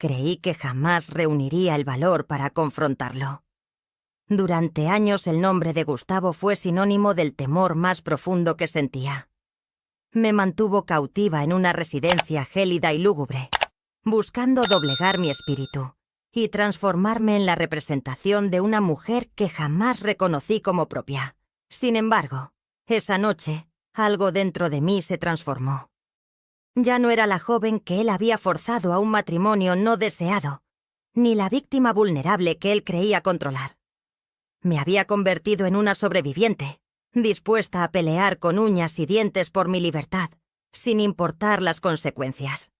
Creí que jamás reuniría el valor para confrontarlo. Durante años el nombre de Gustavo fue sinónimo del temor más profundo que sentía. Me mantuvo cautiva en una residencia gélida y lúgubre, buscando doblegar mi espíritu y transformarme en la representación de una mujer que jamás reconocí como propia. Sin embargo, esa noche, algo dentro de mí se transformó. Ya no era la joven que él había forzado a un matrimonio no deseado, ni la víctima vulnerable que él creía controlar. Me había convertido en una sobreviviente, dispuesta a pelear con uñas y dientes por mi libertad, sin importar las consecuencias.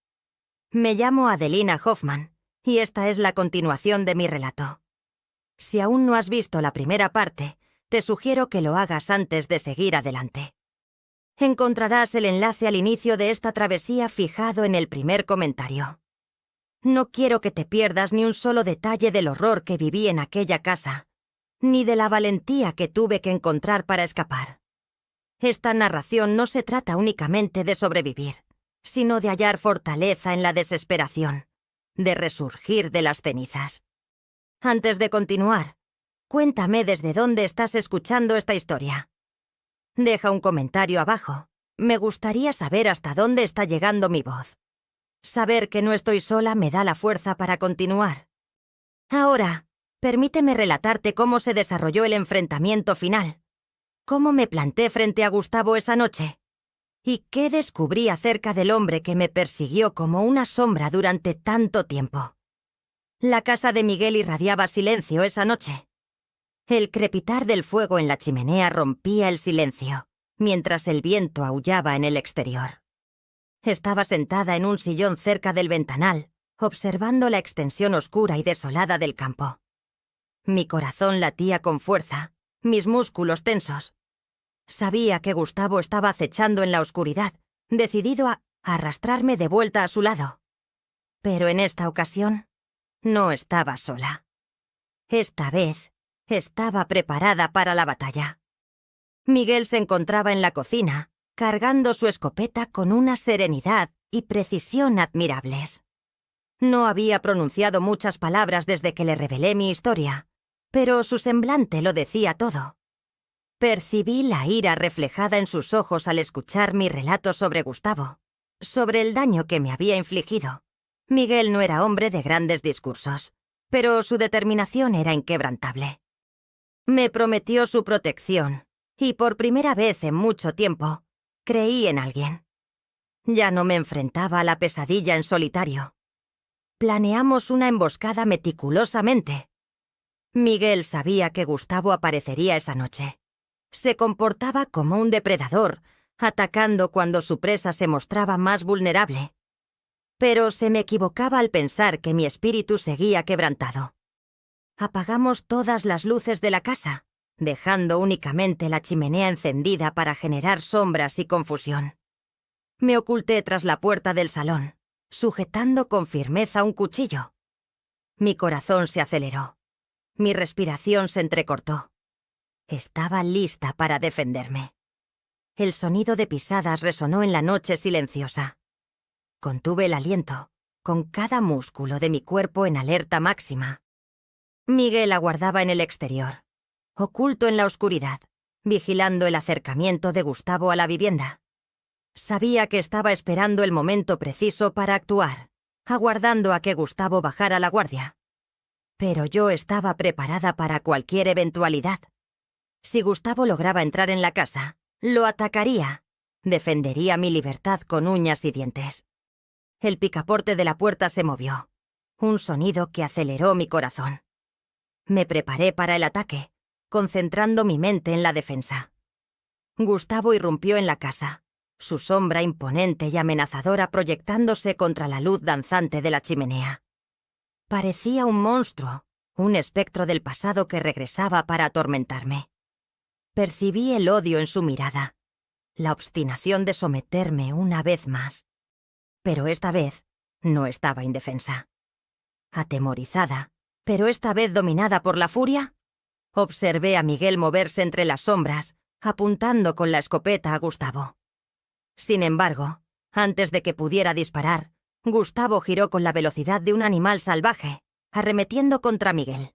Me llamo Adelina Hoffman, y esta es la continuación de mi relato. Si aún no has visto la primera parte, te sugiero que lo hagas antes de seguir adelante. Encontrarás el enlace al inicio de esta travesía fijado en el primer comentario. No quiero que te pierdas ni un solo detalle del horror que viví en aquella casa, ni de la valentía que tuve que encontrar para escapar. Esta narración no se trata únicamente de sobrevivir, sino de hallar fortaleza en la desesperación, de resurgir de las cenizas. Antes de continuar, cuéntame desde dónde estás escuchando esta historia. Deja un comentario abajo. Me gustaría saber hasta dónde está llegando mi voz. Saber que no estoy sola me da la fuerza para continuar. Ahora, permíteme relatarte cómo se desarrolló el enfrentamiento final, cómo me planté frente a Gustavo esa noche, y qué descubrí acerca del hombre que me persiguió como una sombra durante tanto tiempo. La casa de Miguel irradiaba silencio esa noche. El crepitar del fuego en la chimenea rompía el silencio, mientras el viento aullaba en el exterior. Estaba sentada en un sillón cerca del ventanal, observando la extensión oscura y desolada del campo. Mi corazón latía con fuerza, mis músculos tensos. Sabía que Gustavo estaba acechando en la oscuridad, decidido a arrastrarme de vuelta a su lado. Pero en esta ocasión, no estaba sola. Esta vez, estaba preparada para la batalla. Miguel se encontraba en la cocina, cargando su escopeta con una serenidad y precisión admirables. No había pronunciado muchas palabras desde que le revelé mi historia, pero su semblante lo decía todo. Percibí la ira reflejada en sus ojos al escuchar mi relato sobre Gustavo, sobre el daño que me había infligido. Miguel no era hombre de grandes discursos, pero su determinación era inquebrantable. Me prometió su protección, y por primera vez en mucho tiempo, creí en alguien. Ya no me enfrentaba a la pesadilla en solitario. Planeamos una emboscada meticulosamente. Miguel sabía que Gustavo aparecería esa noche. Se comportaba como un depredador, atacando cuando su presa se mostraba más vulnerable. Pero se me equivocaba al pensar que mi espíritu seguía quebrantado. Apagamos todas las luces de la casa, dejando únicamente la chimenea encendida para generar sombras y confusión. Me oculté tras la puerta del salón, sujetando con firmeza un cuchillo. Mi corazón se aceleró. Mi respiración se entrecortó. Estaba lista para defenderme. El sonido de pisadas resonó en la noche silenciosa. Contuve el aliento, con cada músculo de mi cuerpo en alerta máxima. Miguel aguardaba en el exterior, oculto en la oscuridad, vigilando el acercamiento de Gustavo a la vivienda. Sabía que estaba esperando el momento preciso para actuar, aguardando a que Gustavo bajara la guardia. Pero yo estaba preparada para cualquier eventualidad. Si Gustavo lograba entrar en la casa, lo atacaría. Defendería mi libertad con uñas y dientes. El picaporte de la puerta se movió, un sonido que aceleró mi corazón. Me preparé para el ataque, concentrando mi mente en la defensa. Gustavo irrumpió en la casa, su sombra imponente y amenazadora proyectándose contra la luz danzante de la chimenea. Parecía un monstruo, un espectro del pasado que regresaba para atormentarme. Percibí el odio en su mirada, la obstinación de someterme una vez más. Pero esta vez no estaba indefensa. Atemorizada, pero esta vez dominada por la furia, observé a Miguel moverse entre las sombras, apuntando con la escopeta a Gustavo. Sin embargo, antes de que pudiera disparar, Gustavo giró con la velocidad de un animal salvaje, arremetiendo contra Miguel.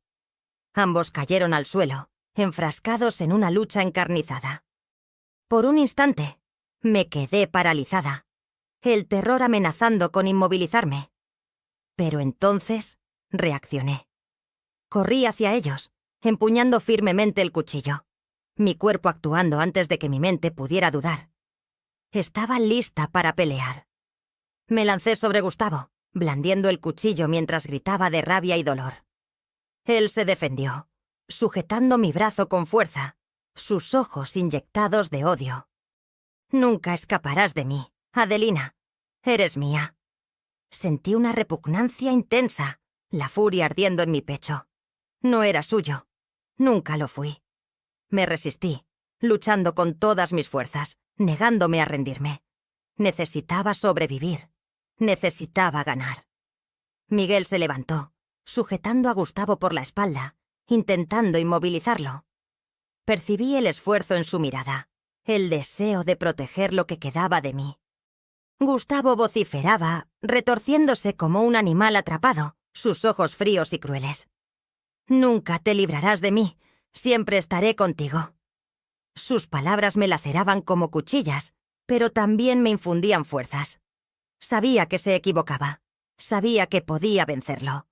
Ambos cayeron al suelo, enfrascados en una lucha encarnizada. Por un instante, me quedé paralizada, el terror amenazando con inmovilizarme. Pero entonces reaccioné. Corrí hacia ellos, empuñando firmemente el cuchillo, mi cuerpo actuando antes de que mi mente pudiera dudar. Estaba lista para pelear. Me lancé sobre Gustavo, blandiendo el cuchillo mientras gritaba de rabia y dolor. Él se defendió, sujetando mi brazo con fuerza, sus ojos inyectados de odio. «Nunca escaparás de mí, Adelina. Eres mía». Sentí una repugnancia intensa, la furia ardiendo en mi pecho. No era suyo. Nunca lo fui. Me resistí, luchando con todas mis fuerzas, negándome a rendirme. Necesitaba sobrevivir. Necesitaba ganar. Miguel se levantó, sujetando a Gustavo por la espalda, intentando inmovilizarlo. Percibí el esfuerzo en su mirada, el deseo de proteger lo que quedaba de mí. Gustavo vociferaba, retorciéndose como un animal atrapado, sus ojos fríos y crueles. «Nunca te librarás de mí, siempre estaré contigo». Sus palabras me laceraban como cuchillas, pero también me infundían fuerzas. Sabía que se equivocaba, sabía que podía vencerlo.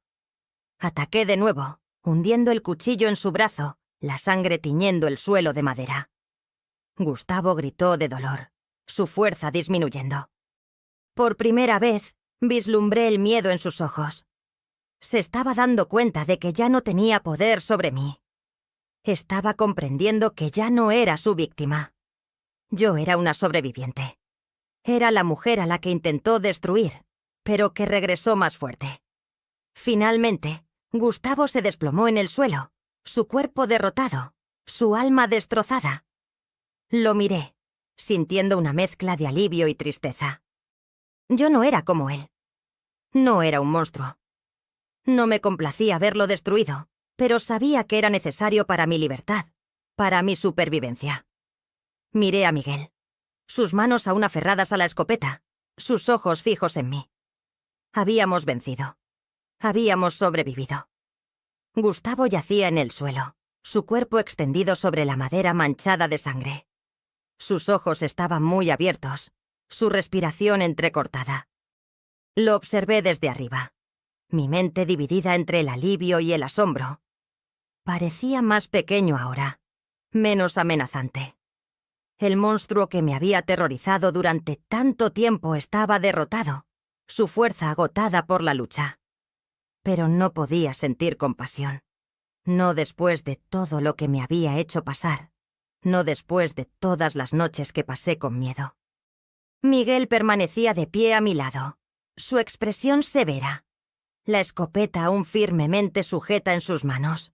Ataqué de nuevo, hundiendo el cuchillo en su brazo, la sangre tiñendo el suelo de madera. Gustavo gritó de dolor, su fuerza disminuyendo. Por primera vez, vislumbré el miedo en sus ojos. Se estaba dando cuenta de que ya no tenía poder sobre mí. Estaba comprendiendo que ya no era su víctima. Yo era una sobreviviente. Era la mujer a la que intentó destruir, pero que regresó más fuerte. Finalmente, Gustavo se desplomó en el suelo, su cuerpo derrotado, su alma destrozada. Lo miré, sintiendo una mezcla de alivio y tristeza. Yo no era como él. No era un monstruo. No me complacía verlo destruido, pero sabía que era necesario para mi libertad, para mi supervivencia. Miré a Miguel, sus manos aún aferradas a la escopeta, sus ojos fijos en mí. Habíamos vencido. Habíamos sobrevivido. Gustavo yacía en el suelo, su cuerpo extendido sobre la madera manchada de sangre. Sus ojos estaban muy abiertos, su respiración entrecortada. Lo observé desde arriba, mi mente dividida entre el alivio y el asombro. Parecía más pequeño ahora, menos amenazante. El monstruo que me había aterrorizado durante tanto tiempo estaba derrotado, su fuerza agotada por la lucha. Pero no podía sentir compasión. No después de todo lo que me había hecho pasar. No después de todas las noches que pasé con miedo. Miguel permanecía de pie a mi lado, su expresión severa, la escopeta aún firmemente sujeta en sus manos.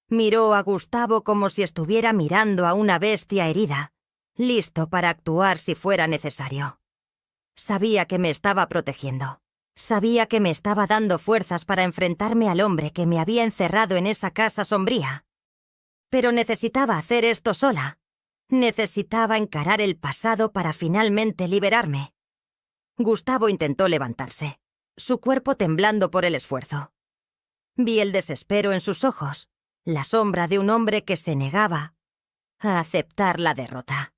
Miró a Gustavo como si estuviera mirando a una bestia herida, listo para actuar si fuera necesario. Sabía que me estaba protegiendo. Sabía que me estaba dando fuerzas para enfrentarme al hombre que me había encerrado en esa casa sombría. Pero necesitaba hacer esto sola. Necesitaba encarar el pasado para finalmente liberarme. Gustavo intentó levantarse, su cuerpo temblando por el esfuerzo. Vi el desespero en sus ojos, la sombra de un hombre que se negaba a aceptar la derrota.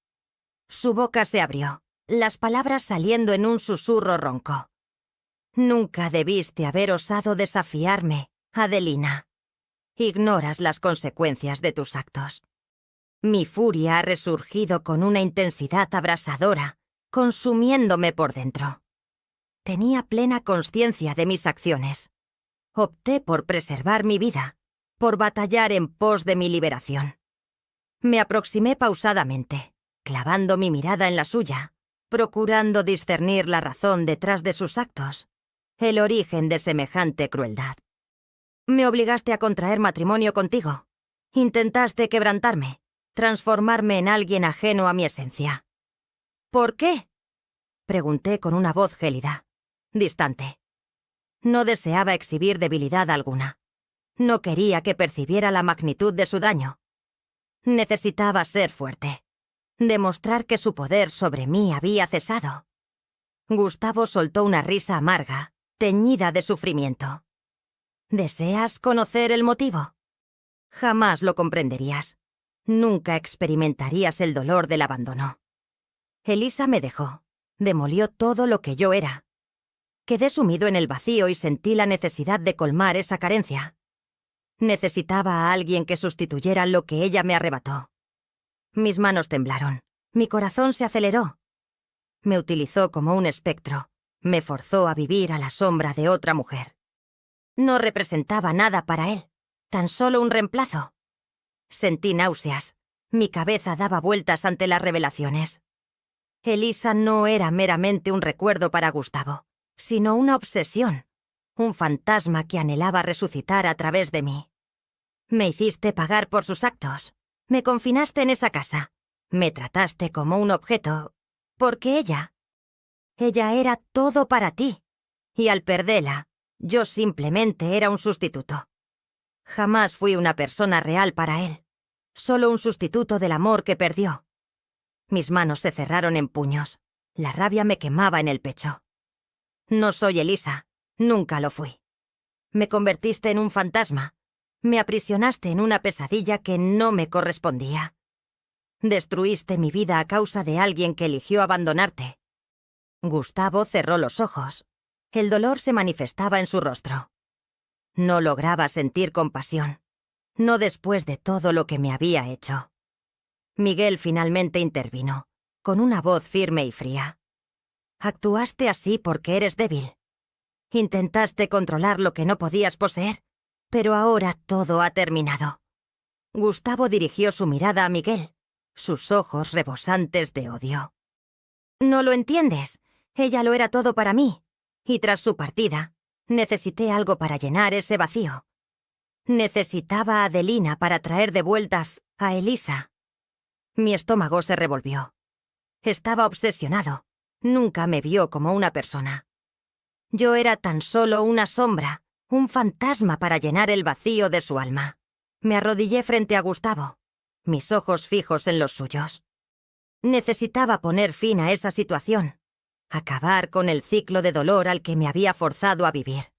Su boca se abrió, las palabras saliendo en un susurro ronco. «Nunca debiste haber osado desafiarme, Adelina. Ignoras las consecuencias de tus actos. Mi furia ha resurgido con una intensidad abrasadora, consumiéndome por dentro. Tenía plena conciencia de mis acciones. Opté por preservar mi vida, por batallar en pos de mi liberación. Me aproximé pausadamente, clavando mi mirada en la suya, procurando discernir la razón detrás de sus actos, el origen de semejante crueldad. Me obligaste a contraer matrimonio contigo. Intentaste quebrantarme, transformarme en alguien ajeno a mi esencia. ¿Por qué?», pregunté con una voz gélida, distante. No deseaba exhibir debilidad alguna. No quería que percibiera la magnitud de su daño. Necesitaba ser fuerte, demostrar que su poder sobre mí había cesado. Gustavo soltó una risa amarga, teñida de sufrimiento. ¿Deseas conocer el motivo? Jamás lo comprenderías. Nunca experimentarías el dolor del abandono. Elisa me dejó. Demolió todo lo que yo era. Quedé sumido en el vacío y sentí la necesidad de colmar esa carencia. Necesitaba a alguien que sustituyera lo que ella me arrebató. Mis manos temblaron. Mi corazón se aceleró. Me utilizó como un espectro. Me forzó a vivir a la sombra de otra mujer. No representaba nada para él, tan solo un reemplazo. Sentí náuseas. Mi cabeza daba vueltas ante las revelaciones. Elisa no era meramente un recuerdo para Gustavo, sino una obsesión, un fantasma que anhelaba resucitar a través de mí. Me hiciste pagar por sus actos. Me confinaste en esa casa. Me trataste como un objeto, porque ella era todo para ti. Y al perderla, yo simplemente era un sustituto. Jamás fui una persona real para él, solo un sustituto del amor que perdió. Mis manos se cerraron en puños. La rabia me quemaba en el pecho. No soy Elisa, nunca lo fui. Me convertiste en un fantasma. Me aprisionaste en una pesadilla que no me correspondía. Destruiste mi vida a causa de alguien que eligió abandonarte. Gustavo cerró los ojos. El dolor se manifestaba en su rostro. No lograba sentir compasión. No después de todo lo que me había hecho. Miguel finalmente intervino, con una voz firme y fría. Actuaste así porque eres débil. Intentaste controlar lo que no podías poseer, pero ahora todo ha terminado. Gustavo dirigió su mirada a Miguel, sus ojos rebosantes de odio. No lo entiendes. Ella lo era todo para mí, y tras su partida, necesité algo para llenar ese vacío. Necesitaba a Adelina para traer de vuelta a Elisa. Mi estómago se revolvió. Estaba obsesionado. Nunca me vio como una persona. Yo era tan solo una sombra, un fantasma para llenar el vacío de su alma. Me arrodillé frente a Gustavo, mis ojos fijos en los suyos. Necesitaba poner fin a esa situación, acabar con el ciclo de dolor al que me había forzado a vivir.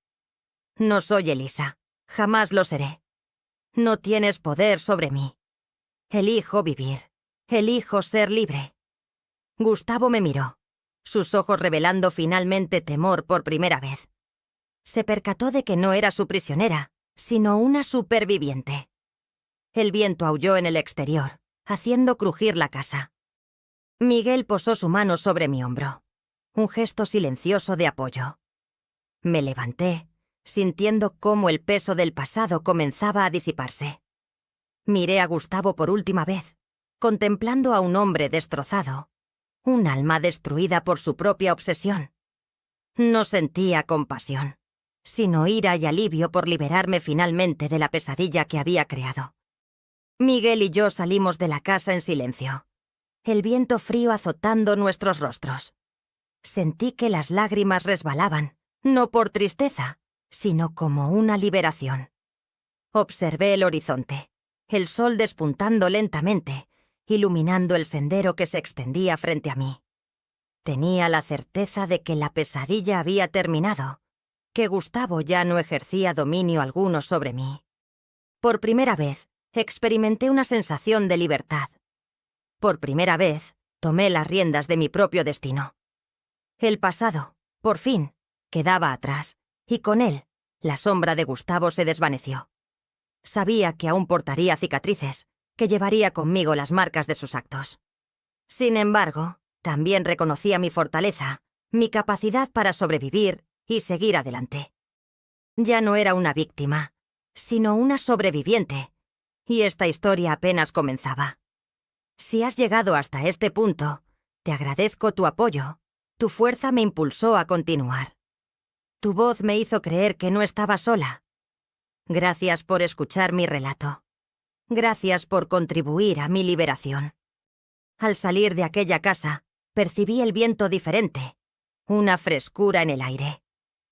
No soy Elisa, jamás lo seré. No tienes poder sobre mí. Elijo vivir, elijo ser libre. Gustavo me miró, sus ojos revelando finalmente temor por primera vez. Se percató de que no era su prisionera, sino una superviviente. El viento aulló en el exterior, haciendo crujir la casa. Miguel posó su mano sobre mi hombro, un gesto silencioso de apoyo. Me levanté, sintiendo cómo el peso del pasado comenzaba a disiparse. Miré a Gustavo por última vez, contemplando a un hombre destrozado, un alma destruida por su propia obsesión. No sentía compasión, sino ira y alivio por liberarme finalmente de la pesadilla que había creado. Miguel y yo salimos de la casa en silencio, el viento frío azotando nuestros rostros. Sentí que las lágrimas resbalaban, no por tristeza, sino como una liberación. Observé el horizonte, el sol despuntando lentamente, iluminando el sendero que se extendía frente a mí. Tenía la certeza de que la pesadilla había terminado, que Gustavo ya no ejercía dominio alguno sobre mí. Por primera vez, experimenté una sensación de libertad. Por primera vez, tomé las riendas de mi propio destino. El pasado, por fin, quedaba atrás, y con él, la sombra de Gustavo se desvaneció. Sabía que aún portaría cicatrices, que llevaría conmigo las marcas de sus actos. Sin embargo, también reconocía mi fortaleza, mi capacidad para sobrevivir y seguir adelante. Ya no era una víctima, sino una sobreviviente, y esta historia apenas comenzaba. Si has llegado hasta este punto, te agradezco tu apoyo. Tu fuerza me impulsó a continuar. Tu voz me hizo creer que no estaba sola. Gracias por escuchar mi relato. Gracias por contribuir a mi liberación. Al salir de aquella casa, percibí el viento diferente, una frescura en el aire,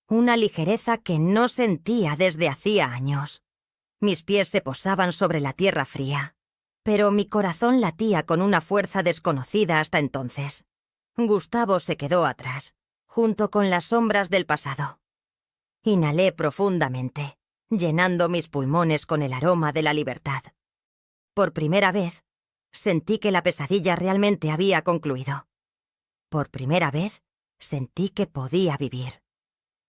una ligereza que no sentía desde hacía años. Mis pies se posaban sobre la tierra fría, pero mi corazón latía con una fuerza desconocida hasta entonces. Gustavo se quedó atrás, junto con las sombras del pasado. Inhalé profundamente, llenando mis pulmones con el aroma de la libertad. Por primera vez, sentí que la pesadilla realmente había concluido. Por primera vez, sentí que podía vivir.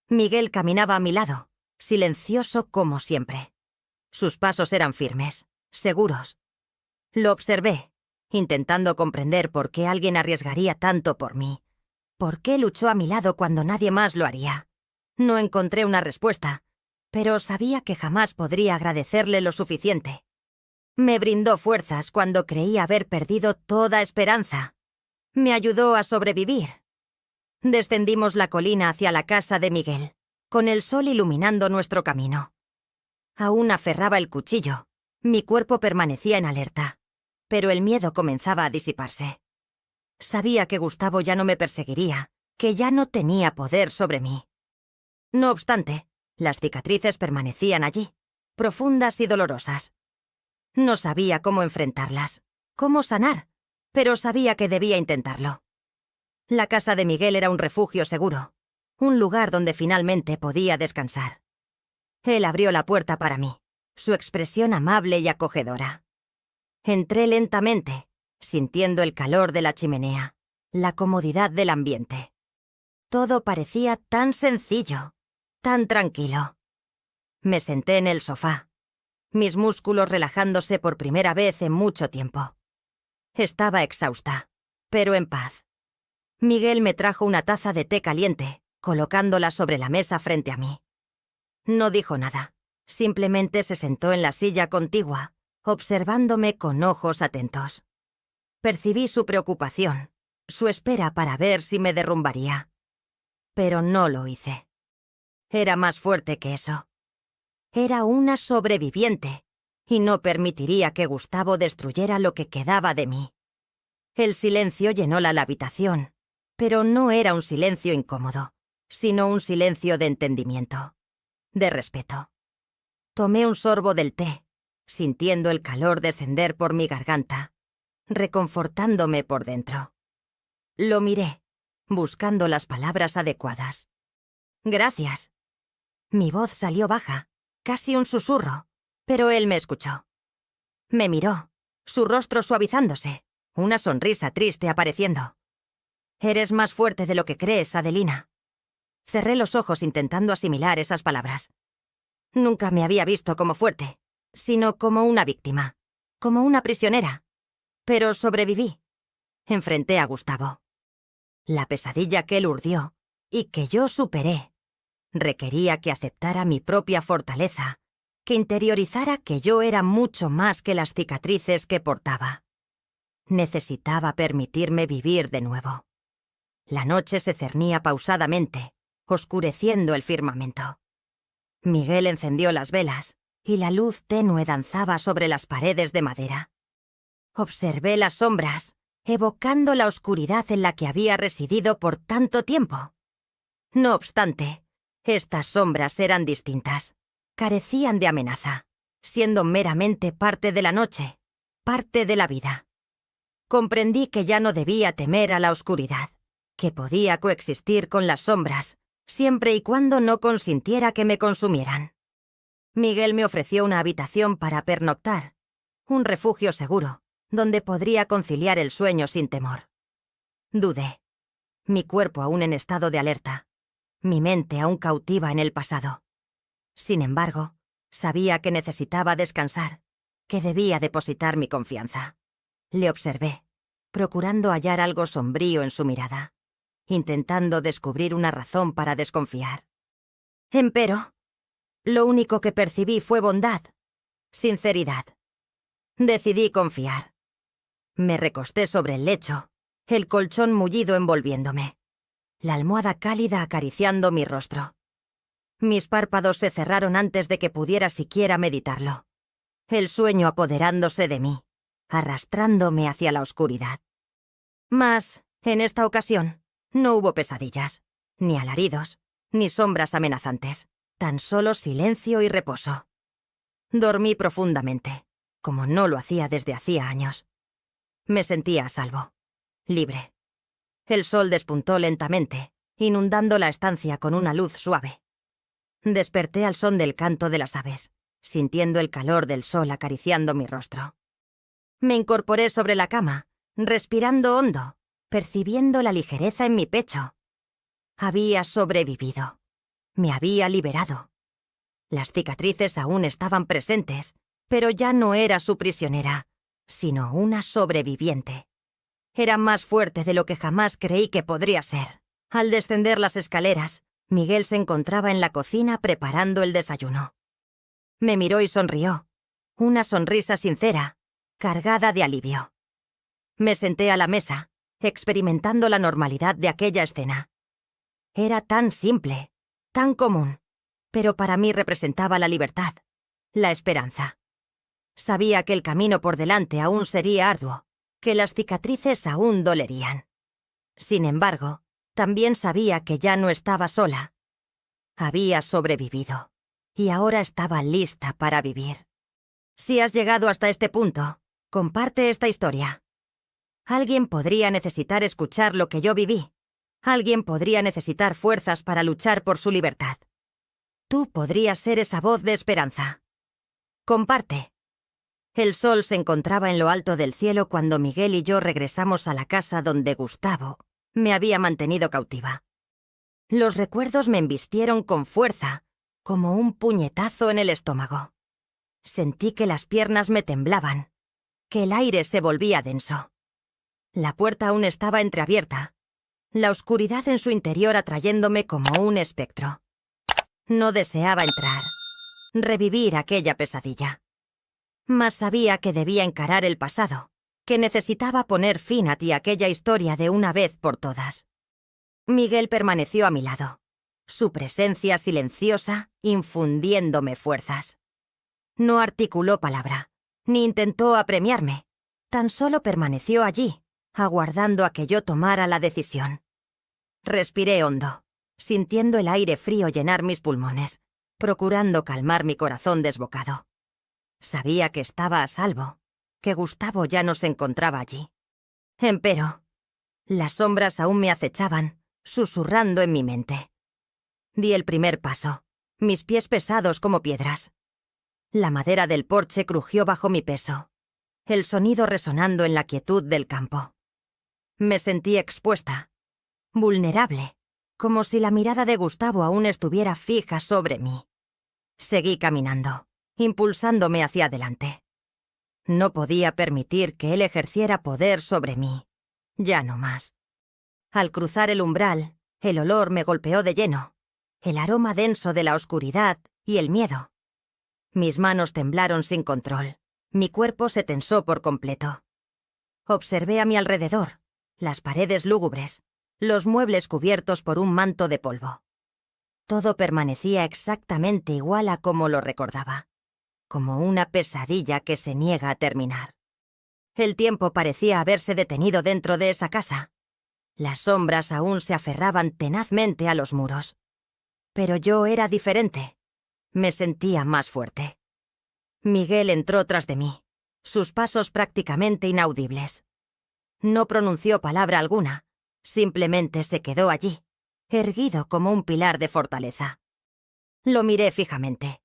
Miguel caminaba a mi lado, silencioso como siempre. Sus pasos eran firmes, seguros. Lo observé, intentando comprender por qué alguien arriesgaría tanto por mí. ¿Por qué luchó a mi lado cuando nadie más lo haría? No encontré una respuesta, pero sabía que jamás podría agradecerle lo suficiente. Me brindó fuerzas cuando creí haber perdido toda esperanza. Me ayudó a sobrevivir. Descendimos la colina hacia la casa de Miguel, con el sol iluminando nuestro camino. Aún aferraba el cuchillo. Mi cuerpo permanecía en alerta, pero el miedo comenzaba a disiparse. Sabía que Gustavo ya no me perseguiría, que ya no tenía poder sobre mí. No obstante, las cicatrices permanecían allí, profundas y dolorosas. No sabía cómo enfrentarlas, cómo sanar, pero sabía que debía intentarlo. La casa de Miguel era un refugio seguro, un lugar donde finalmente podía descansar. Él abrió la puerta para mí, su expresión amable y acogedora. Entré lentamente, sintiendo el calor de la chimenea, la comodidad del ambiente. Todo parecía tan sencillo, tan tranquilo. Me senté en el sofá, mis músculos relajándose por primera vez en mucho tiempo. Estaba exhausta, pero en paz. Miguel me trajo una taza de té caliente, colocándola sobre la mesa frente a mí. No dijo nada, simplemente se sentó en la silla contigua, observándome con ojos atentos. Percibí su preocupación, su espera para ver si me derrumbaría. Pero no lo hice. Era más fuerte que eso. Era una sobreviviente, y no permitiría que Gustavo destruyera lo que quedaba de mí. El silencio llenó la habitación, pero no era un silencio incómodo, sino un silencio de entendimiento, de respeto. Tomé un sorbo del té, sintiendo el calor descender por mi garganta, reconfortándome por dentro. Lo miré, buscando las palabras adecuadas. «Gracias». Mi voz salió baja, casi un susurro, pero él me escuchó. Me miró, su rostro suavizándose, una sonrisa triste apareciendo. «Eres más fuerte de lo que crees, Adelina». Cerré los ojos intentando asimilar esas palabras. Nunca me había visto como fuerte, sino como una víctima, como una prisionera. Pero sobreviví. Enfrenté a Gustavo. La pesadilla que él urdió, y que yo superé, requería que aceptara mi propia fortaleza, que interiorizara que yo era mucho más que las cicatrices que portaba. Necesitaba permitirme vivir de nuevo. La noche se cernía pausadamente, oscureciendo el firmamento. Miguel encendió las velas, y la luz tenue danzaba sobre las paredes de madera. Observé las sombras, evocando la oscuridad en la que había residido por tanto tiempo. No obstante, estas sombras eran distintas, carecían de amenaza, siendo meramente parte de la noche, parte de la vida. Comprendí que ya no debía temer a la oscuridad, que podía coexistir con las sombras, siempre y cuando no consintiera que me consumieran. Miguel me ofreció una habitación para pernoctar, un refugio seguro, donde podría conciliar el sueño sin temor. Dudé. Mi cuerpo aún en estado de alerta, mi mente aún cautiva en el pasado. Sin embargo, sabía que necesitaba descansar, que debía depositar mi confianza. Le observé, procurando hallar algo sombrío en su mirada, intentando descubrir una razón para desconfiar. Empero, lo único que percibí fue bondad, sinceridad. Decidí confiar. Me recosté sobre el lecho, el colchón mullido envolviéndome, la almohada cálida acariciando mi rostro. Mis párpados se cerraron antes de que pudiera siquiera meditarlo, el sueño apoderándose de mí, arrastrándome hacia la oscuridad. Mas, en esta ocasión, no hubo pesadillas, ni alaridos, ni sombras amenazantes, tan solo silencio y reposo. Dormí profundamente, como no lo hacía desde hacía años. Me sentía a salvo, libre. El sol despuntó lentamente, inundando la estancia con una luz suave. Desperté al son del canto de las aves, sintiendo el calor del sol acariciando mi rostro. Me incorporé sobre la cama, respirando hondo, percibiendo la ligereza en mi pecho. Había sobrevivido. Me había liberado. Las cicatrices aún estaban presentes, pero ya no era su prisionera, sino una sobreviviente. Era más fuerte de lo que jamás creí que podría ser. Al descender las escaleras, Miguel se encontraba en la cocina preparando el desayuno. Me miró y sonrió, una sonrisa sincera, cargada de alivio. Me senté a la mesa, experimentando la normalidad de aquella escena. Era tan simple, tan común, pero para mí representaba la libertad, la esperanza. Sabía que el camino por delante aún sería arduo, que las cicatrices aún dolerían. Sin embargo, también sabía que ya no estaba sola. Había sobrevivido, y ahora estaba lista para vivir. Si has llegado hasta este punto, comparte esta historia. Alguien podría necesitar escuchar lo que yo viví. Alguien podría necesitar fuerzas para luchar por su libertad. Tú podrías ser esa voz de esperanza. Comparte. El sol se encontraba en lo alto del cielo cuando Miguel y yo regresamos a la casa donde Gustavo me había mantenido cautiva. Los recuerdos me embistieron con fuerza, como un puñetazo en el estómago. Sentí que las piernas me temblaban, que el aire se volvía denso. La puerta aún estaba entreabierta, la oscuridad en su interior atrayéndome como un espectro. No deseaba entrar, revivir aquella pesadilla. Mas sabía que debía encarar el pasado, que necesitaba poner fin a aquella historia de una vez por todas. Miguel permaneció a mi lado, su presencia silenciosa infundiéndome fuerzas. No articuló palabra, ni intentó apremiarme, tan solo permaneció allí, aguardando a que yo tomara la decisión. Respiré hondo, sintiendo el aire frío llenar mis pulmones, procurando calmar mi corazón desbocado. Sabía que estaba a salvo, que Gustavo ya no se encontraba allí. Empero, las sombras aún me acechaban, susurrando en mi mente. Di el primer paso, mis pies pesados como piedras. La madera del porche crujió bajo mi peso, el sonido resonando en la quietud del campo. Me sentí expuesta, vulnerable, como si la mirada de Gustavo aún estuviera fija sobre mí. Seguí caminando, impulsándome hacia adelante. No podía permitir que él ejerciera poder sobre mí. Ya no más. Al cruzar el umbral, el olor me golpeó de lleno, el aroma denso de la oscuridad y el miedo. Mis manos temblaron sin control, mi cuerpo se tensó por completo. Observé a mi alrededor, las paredes lúgubres, los muebles cubiertos por un manto de polvo. Todo permanecía exactamente igual a como lo recordaba, como una pesadilla que se niega a terminar. El tiempo parecía haberse detenido dentro de esa casa. Las sombras aún se aferraban tenazmente a los muros. Pero yo era diferente. Me sentía más fuerte. Miguel entró tras de mí, sus pasos prácticamente inaudibles. No pronunció palabra alguna, simplemente se quedó allí, erguido como un pilar de fortaleza. Lo miré fijamente,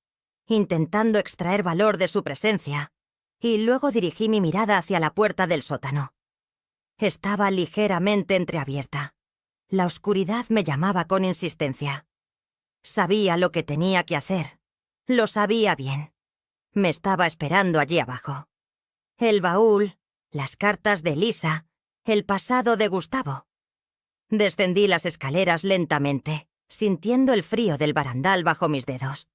intentando extraer valor de su presencia, y luego dirigí mi mirada hacia la puerta del sótano. Estaba ligeramente entreabierta. La oscuridad me llamaba con insistencia. Sabía lo que tenía que hacer. Lo sabía bien. Me estaba esperando allí abajo. El baúl, las cartas de Lisa, el pasado de Gustavo. Descendí las escaleras lentamente, sintiendo el frío del barandal bajo mis dedos.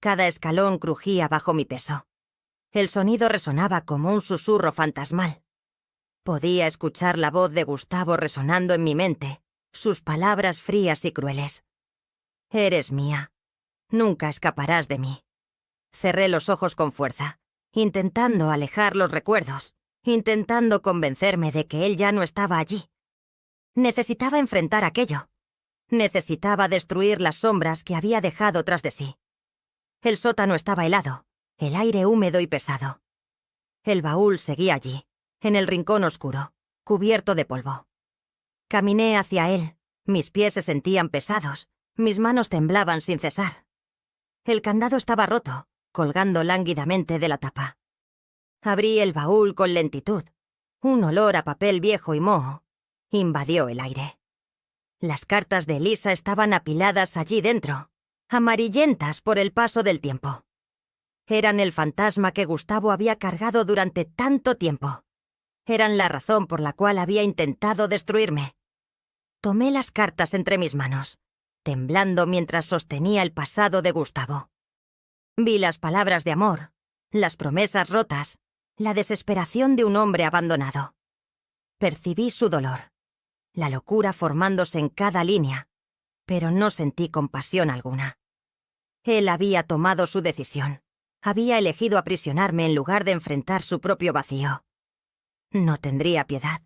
Cada escalón crujía bajo mi peso. El sonido resonaba como un susurro fantasmal. Podía escuchar la voz de Gustavo resonando en mi mente, sus palabras frías y crueles. Eres mía. Nunca escaparás de mí. Cerré los ojos con fuerza, intentando alejar los recuerdos, intentando convencerme de que él ya no estaba allí. Necesitaba enfrentar aquello. Necesitaba destruir las sombras que había dejado tras de sí. El sótano estaba helado, el aire húmedo y pesado. El baúl seguía allí, en el rincón oscuro, cubierto de polvo. Caminé hacia él, Mis pies se sentían pesados, mis manos temblaban sin cesar. El candado estaba roto, colgando lánguidamente de la tapa. Abrí el baúl con lentitud. Un olor a papel viejo y moho invadió el aire. Las cartas de Elisa estaban apiladas allí dentro, amarillentas por el paso del tiempo. Eran el fantasma que Gustavo había cargado durante tanto tiempo. Eran la razón por la cual había intentado destruirme. Tomé las cartas entre mis manos, temblando mientras sostenía el pasado de Gustavo. Vi las palabras de amor, las promesas rotas, la desesperación de un hombre abandonado. Percibí su dolor, la locura formándose en cada línea, pero no sentí compasión alguna. Él había tomado su decisión. Había elegido aprisionarme en lugar de enfrentar su propio vacío. No tendría piedad.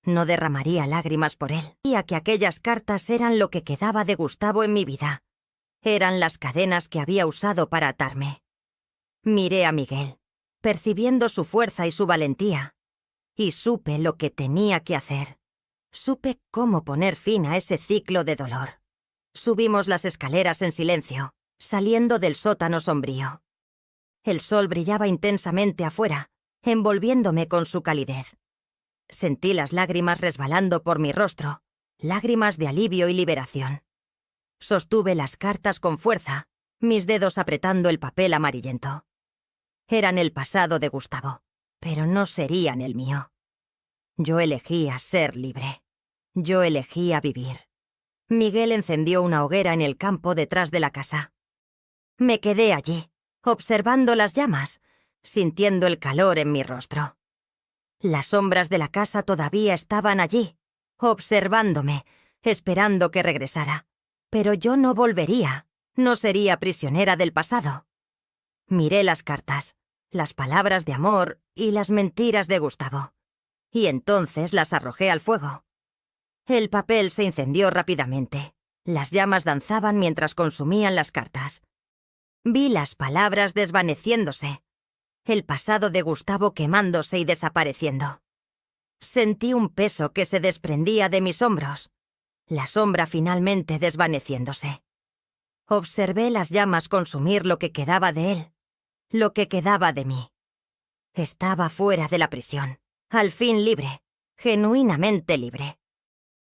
No derramaría lágrimas por él. Sabía que aquellas cartas eran lo que quedaba de Gustavo en mi vida. Eran las cadenas que había usado para atarme. Miré a Miguel, percibiendo su fuerza y su valentía, y supe lo que tenía que hacer. Supe cómo poner fin a ese ciclo de dolor. Subimos las escaleras en silencio, saliendo del sótano sombrío. El sol brillaba intensamente afuera, envolviéndome con su calidez. Sentí las lágrimas resbalando por mi rostro, lágrimas de alivio y liberación. Sostuve las cartas con fuerza, mis dedos apretando el papel amarillento. Eran el pasado de Gustavo, pero no serían el mío. Yo elegía ser libre. Yo elegía vivir. Miguel encendió una hoguera en el campo detrás de la casa. Me quedé allí, observando las llamas, sintiendo el calor en mi rostro. Las sombras de la casa todavía estaban allí, observándome, esperando que regresara. Pero yo no volvería, no sería prisionera del pasado. Miré las cartas, las palabras de amor y las mentiras de Gustavo, y entonces las arrojé al fuego. El papel se incendió rápidamente. Las llamas danzaban mientras consumían las cartas. Vi las palabras desvaneciéndose, el pasado de Gustavo quemándose y desapareciendo. Sentí un peso que se desprendía de mis hombros, la sombra finalmente desvaneciéndose. Observé las llamas consumir lo que quedaba de él, lo que quedaba de mí. Estaba fuera de la prisión, al fin libre, genuinamente libre.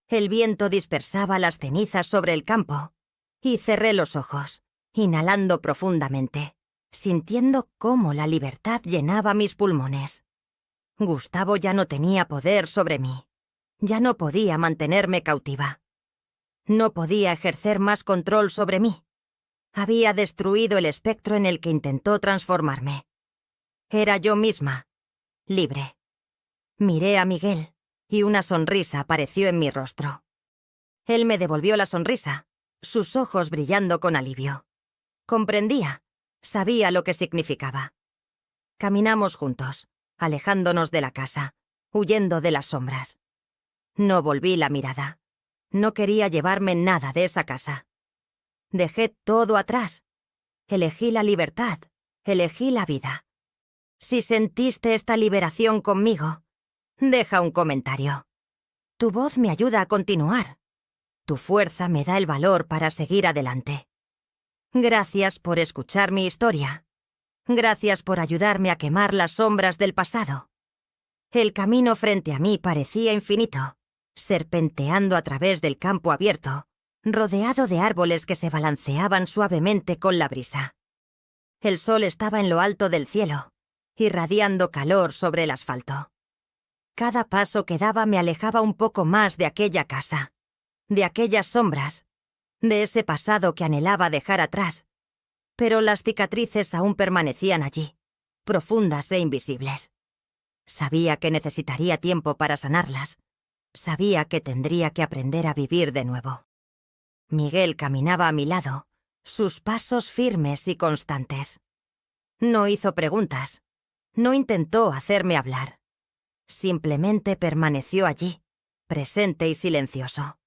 El viento dispersaba las cenizas sobre el campo, y cerré los ojos, inhalando profundamente, sintiendo cómo la libertad llenaba mis pulmones. Gustavo ya no tenía poder sobre mí. Ya no podía mantenerme cautiva. No podía ejercer más control sobre mí. Había destruido el espectro en el que intentó transformarme. Era yo misma, libre. Miré a Miguel, y una sonrisa apareció en mi rostro. Él me devolvió la sonrisa, sus ojos brillando con alivio. Comprendía, sabía lo que significaba. Caminamos juntos, alejándonos de la casa, huyendo de las sombras. No volví la mirada. No quería llevarme nada de esa casa. Dejé todo atrás. Elegí la libertad, elegí la vida. Si sentiste esta liberación conmigo, deja un comentario. Tu voz me ayuda a continuar. Tu fuerza me da el valor para seguir adelante. Gracias por escuchar mi historia. Gracias por ayudarme a quemar las sombras del pasado. El camino frente a mí parecía infinito, serpenteando a través del campo abierto, rodeado de árboles que se balanceaban suavemente con la brisa. El sol estaba en lo alto del cielo, irradiando calor sobre el asfalto. Cada paso que daba me alejaba un poco más de aquella casa, de aquellas sombras, de ese pasado que anhelaba dejar atrás. Pero las cicatrices aún permanecían allí, profundas e invisibles. Sabía que necesitaría tiempo para sanarlas. Sabía que tendría que aprender a vivir de nuevo. Miguel caminaba a mi lado, sus pasos firmes y constantes. No hizo preguntas, no intentó hacerme hablar. Simplemente permaneció allí, presente y silencioso.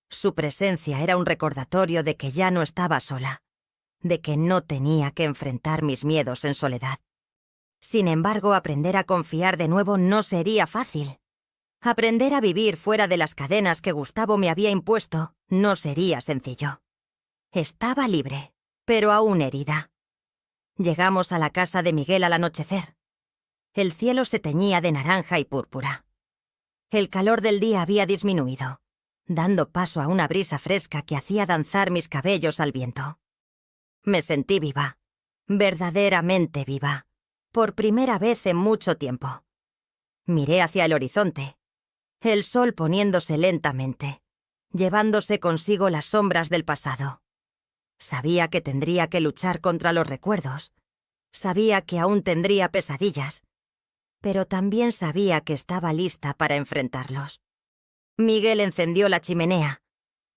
Su presencia era un recordatorio de que ya no estaba sola, de que no tenía que enfrentar mis miedos en soledad. Sin embargo, aprender a confiar de nuevo no sería fácil. Aprender a vivir fuera de las cadenas que Gustavo me había impuesto no sería sencillo. Estaba libre, pero aún herida. Llegamos a la casa de Miguel al anochecer. El cielo se teñía de naranja y púrpura. El calor del día había disminuido, dando paso a una brisa fresca que hacía danzar mis cabellos al viento. Me sentí viva, verdaderamente viva, por primera vez en mucho tiempo. Miré hacia el horizonte, el sol poniéndose lentamente, llevándose consigo las sombras del pasado. Sabía que tendría que luchar contra los recuerdos, sabía que aún tendría pesadillas, pero también sabía que estaba lista para enfrentarlos. Miguel encendió la chimenea,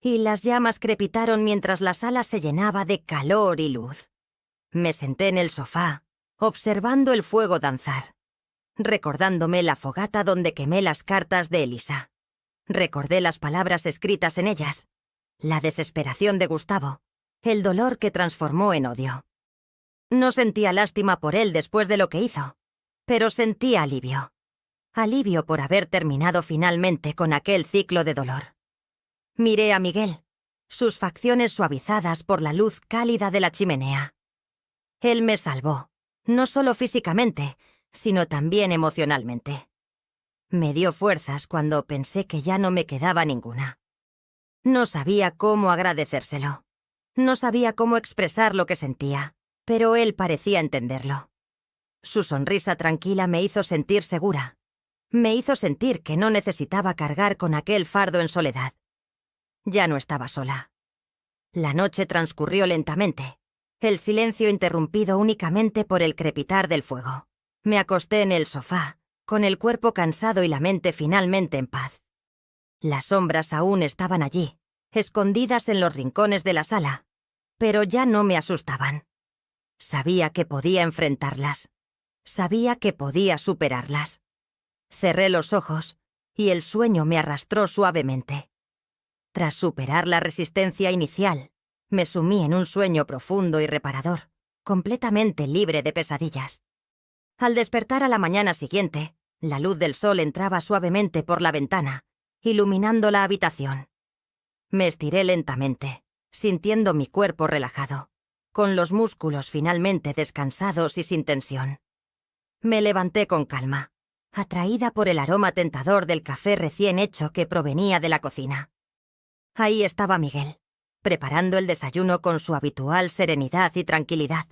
y las llamas crepitaron mientras la sala se llenaba de calor y luz. Me senté en el sofá, observando el fuego danzar, recordándome la fogata donde quemé las cartas de Elisa. Recordé las palabras escritas en ellas, la desesperación de Gustavo, el dolor que transformó en odio. No sentía lástima por él después de lo que hizo, pero sentía alivio. Alivio por haber terminado finalmente con aquel ciclo de dolor. Miré a Miguel, sus facciones suavizadas por la luz cálida de la chimenea. Él me salvó, no solo físicamente, sino también emocionalmente. Me dio fuerzas cuando pensé que ya no me quedaba ninguna. No sabía cómo agradecérselo. No sabía cómo expresar lo que sentía, pero él parecía entenderlo. Su sonrisa tranquila me hizo sentir segura. Me hizo sentir que no necesitaba cargar con aquel fardo en soledad. Ya no estaba sola. La noche transcurrió lentamente, el silencio interrumpido únicamente por el crepitar del fuego. Me acosté en el sofá, con el cuerpo cansado y la mente finalmente en paz. Las sombras aún estaban allí, escondidas en los rincones de la sala, pero ya no me asustaban. Sabía que podía enfrentarlas. Sabía que podía superarlas. Cerré los ojos y el sueño me arrastró suavemente. Tras superar la resistencia inicial, me sumí en un sueño profundo y reparador, completamente libre de pesadillas. Al despertar a la mañana siguiente, la luz del sol entraba suavemente por la ventana, iluminando la habitación. Me estiré lentamente, sintiendo mi cuerpo relajado, con los músculos finalmente descansados y sin tensión. Me levanté con calma, atraída por el aroma tentador del café recién hecho que provenía de la cocina. Ahí estaba Miguel, preparando el desayuno con su habitual serenidad y tranquilidad.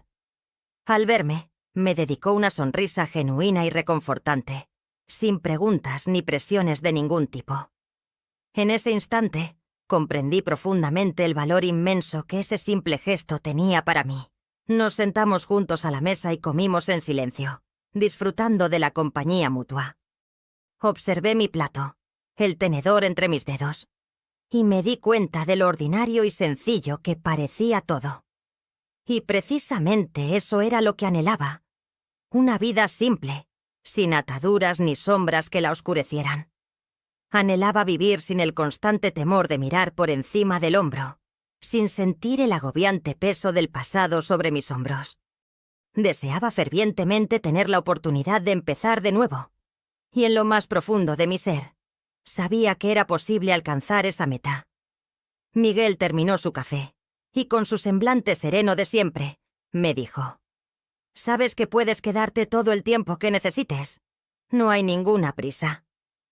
Al verme, me dedicó una sonrisa genuina y reconfortante, sin preguntas ni presiones de ningún tipo. En ese instante, comprendí profundamente el valor inmenso que ese simple gesto tenía para mí. Nos sentamos juntos a la mesa y comimos en silencio, disfrutando de la compañía mutua. Observé mi plato, el tenedor entre mis dedos, y me di cuenta de lo ordinario y sencillo que parecía todo. Y precisamente eso era lo que anhelaba. Una vida simple, sin ataduras ni sombras que la oscurecieran. Anhelaba vivir sin el constante temor de mirar por encima del hombro, sin sentir el agobiante peso del pasado sobre mis hombros. Deseaba fervientemente tener la oportunidad de empezar de nuevo, y en lo más profundo de mi ser, sabía que era posible alcanzar esa meta. Miguel terminó su café, y con su semblante sereno de siempre, me dijo: «Sabes que puedes quedarte todo el tiempo que necesites. No hay ninguna prisa».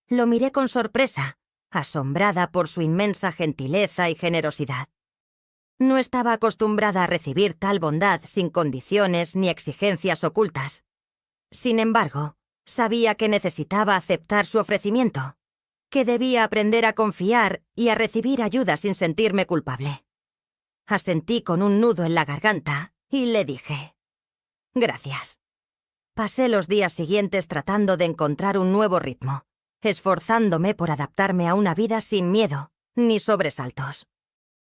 Lo miré con sorpresa, asombrada por su inmensa gentileza y generosidad. No estaba acostumbrada a recibir tal bondad sin condiciones ni exigencias ocultas. Sin embargo, sabía que necesitaba aceptar su ofrecimiento, que debía aprender a confiar y a recibir ayuda sin sentirme culpable. Asentí con un nudo en la garganta y le dije: «Gracias». Pasé los días siguientes tratando de encontrar un nuevo ritmo, esforzándome por adaptarme a una vida sin miedo ni sobresaltos.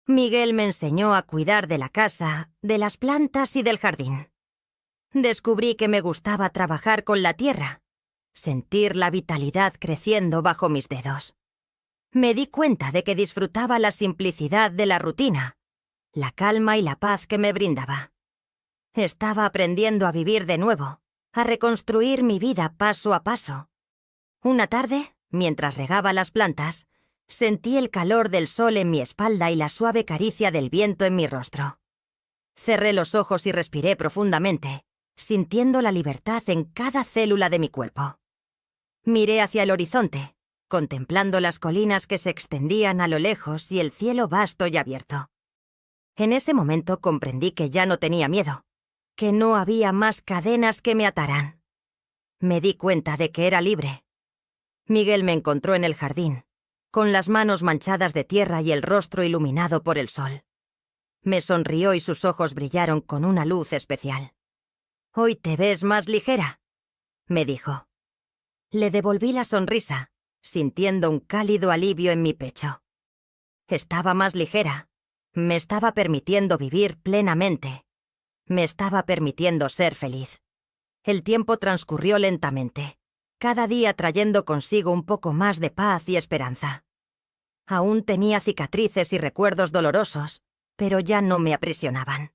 Miguel me enseñó a cuidar de la casa, de las plantas y del jardín. Descubrí que me gustaba trabajar con la tierra, sentir la vitalidad creciendo bajo mis dedos. Me di cuenta de que disfrutaba la simplicidad de la rutina, la calma y la paz que me brindaba. Estaba aprendiendo a vivir de nuevo, a reconstruir mi vida paso a paso. Una tarde, mientras regaba las plantas, sentí el calor del sol en mi espalda y la suave caricia del viento en mi rostro. Cerré los ojos y respiré profundamente, sintiendo la libertad en cada célula de mi cuerpo. Miré hacia el horizonte, contemplando las colinas que se extendían a lo lejos y el cielo vasto y abierto. En ese momento comprendí que ya no tenía miedo, que no había más cadenas que me ataran. Me di cuenta de que era libre. Miguel me encontró en el jardín, con las manos manchadas de tierra y el rostro iluminado por el sol. Me sonrió y sus ojos brillaron con una luz especial. «Hoy te ves más ligera», me dijo. Le devolví la sonrisa, sintiendo un cálido alivio en mi pecho. Estaba más ligera. Me estaba permitiendo vivir plenamente. Me estaba permitiendo ser feliz. El tiempo transcurrió lentamente, cada día trayendo consigo un poco más de paz y esperanza. Aún tenía cicatrices y recuerdos dolorosos, pero ya no me aprisionaban.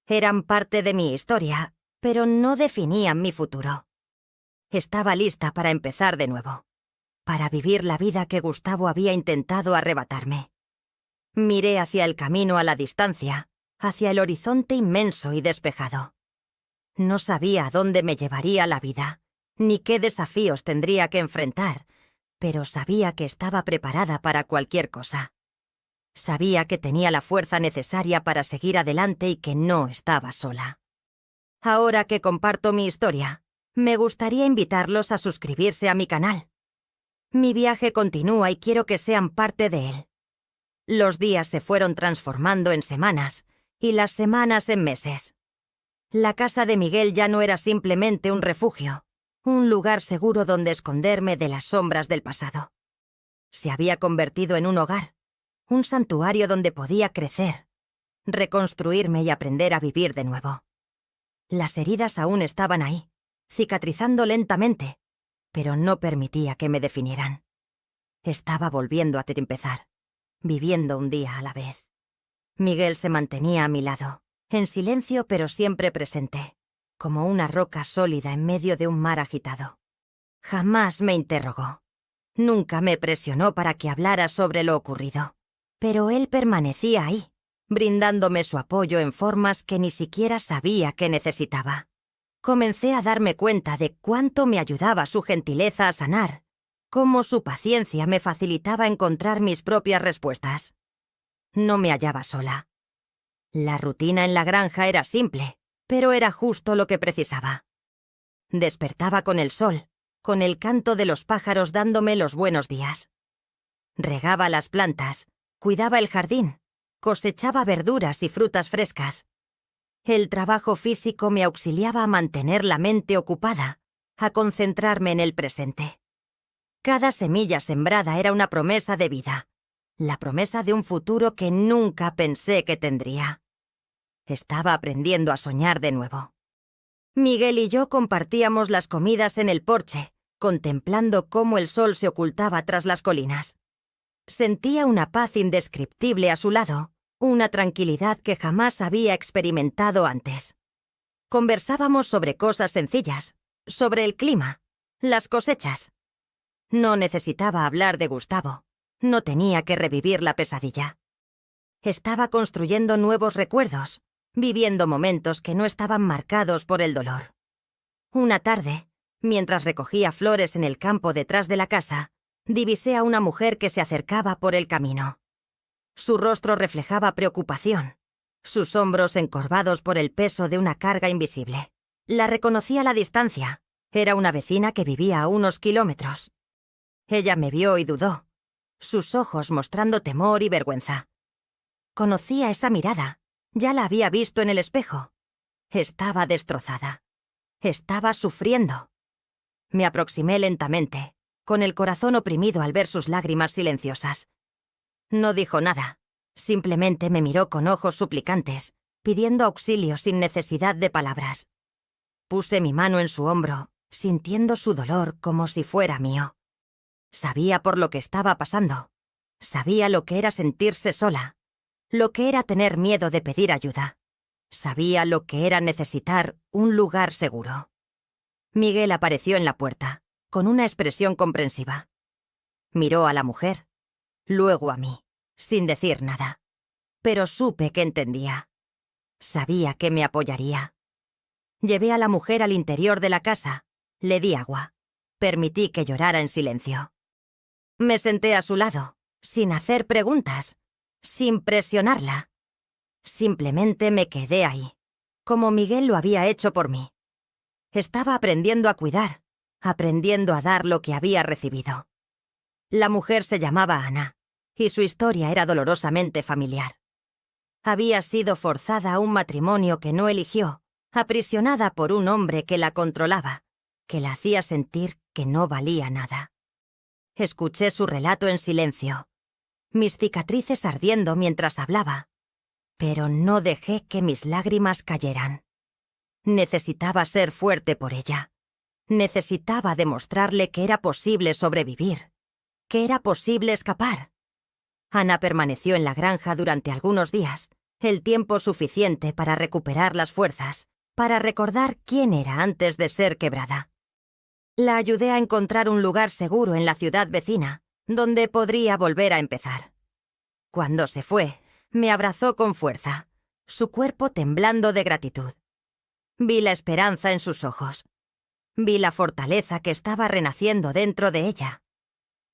Eran parte de mi historia, pero no definían mi futuro. Estaba lista para empezar de nuevo, para vivir la vida que Gustavo había intentado arrebatarme. Miré hacia el camino a la distancia, hacia el horizonte inmenso y despejado. No sabía a dónde me llevaría la vida, ni qué desafíos tendría que enfrentar, pero sabía que estaba preparada para cualquier cosa. Sabía que tenía la fuerza necesaria para seguir adelante y que no estaba sola. Ahora que comparto mi historia, me gustaría invitarlos a suscribirse a mi canal. Mi viaje continúa y quiero que sean parte de él. Los días se fueron transformando en semanas y las semanas en meses. La casa de Miguel ya no era simplemente un refugio, un lugar seguro donde esconderme de las sombras del pasado. Se había convertido en un hogar, un santuario donde podía crecer, reconstruirme y aprender a vivir de nuevo. Las heridas aún estaban ahí, cicatrizando lentamente, pero no permitía que me definieran. Estaba volviendo a empezar, viviendo un día a la vez. Miguel se mantenía a mi lado, en silencio pero siempre presente, como una roca sólida en medio de un mar agitado. Jamás me interrogó. Nunca me presionó para que hablara sobre lo ocurrido. Pero él permanecía ahí, brindándome su apoyo en formas que ni siquiera sabía que necesitaba. Comencé a darme cuenta de cuánto me ayudaba su gentileza a sanar, cómo su paciencia me facilitaba encontrar mis propias respuestas. No me hallaba sola. La rutina en la granja era simple, pero era justo lo que precisaba. Despertaba con el sol, con el canto de los pájaros dándome los buenos días. Regaba las plantas, cuidaba el jardín, cosechaba verduras y frutas frescas. El trabajo físico me auxiliaba a mantener la mente ocupada, a concentrarme en el presente. Cada semilla sembrada era una promesa de vida, la promesa de un futuro que nunca pensé que tendría. Estaba aprendiendo a soñar de nuevo. Miguel y yo compartíamos las comidas en el porche, contemplando cómo el sol se ocultaba tras las colinas. Sentía una paz indescriptible a su lado, una tranquilidad que jamás había experimentado antes. Conversábamos sobre cosas sencillas, sobre el clima, las cosechas. No necesitaba hablar de Gustavo, no tenía que revivir la pesadilla. Estaba construyendo nuevos recuerdos, viviendo momentos que no estaban marcados por el dolor. Una tarde, mientras recogía flores en el campo detrás de la casa, divisé a una mujer que se acercaba por el camino. Su rostro reflejaba preocupación, sus hombros encorvados por el peso de una carga invisible. La reconocí a la distancia. Era una vecina que vivía a unos kilómetros. Ella me vio y dudó, sus ojos mostrando temor y vergüenza. Conocía esa mirada. Ya la había visto en el espejo. Estaba destrozada. Estaba sufriendo. Me aproximé lentamente, con el corazón oprimido al ver sus lágrimas silenciosas. No dijo nada. Simplemente me miró con ojos suplicantes, pidiendo auxilio sin necesidad de palabras. Puse mi mano en su hombro, sintiendo su dolor como si fuera mío. Sabía por lo que estaba pasando. Sabía lo que era sentirse sola, lo que era tener miedo de pedir ayuda. Sabía lo que era necesitar un lugar seguro. Miguel apareció en la puerta, con una expresión comprensiva. Miró a la mujer, luego a mí, sin decir nada. Pero supe que entendía. Sabía que me apoyaría. Llevé a la mujer al interior de la casa, le di agua, permití que llorara en silencio. Me senté a su lado, sin hacer preguntas, sin presionarla. Simplemente me quedé ahí, como Miguel lo había hecho por mí. Estaba aprendiendo a cuidar, aprendiendo a dar lo que había recibido. La mujer se llamaba Ana, y su historia era dolorosamente familiar. Había sido forzada a un matrimonio que no eligió, aprisionada por un hombre que la controlaba, que la hacía sentir que no valía nada. Escuché su relato en silencio, mis cicatrices ardiendo mientras hablaba, pero no dejé que mis lágrimas cayeran. Necesitaba ser fuerte por ella. Necesitaba demostrarle que era posible sobrevivir, que era posible escapar. Ana permaneció en la granja durante algunos días, el tiempo suficiente para recuperar las fuerzas, para recordar quién era antes de ser quebrada. La ayudé a encontrar un lugar seguro en la ciudad vecina, donde podría volver a empezar. Cuando se fue, me abrazó con fuerza, su cuerpo temblando de gratitud. Vi la esperanza en sus ojos. Vi la fortaleza que estaba renaciendo dentro de ella.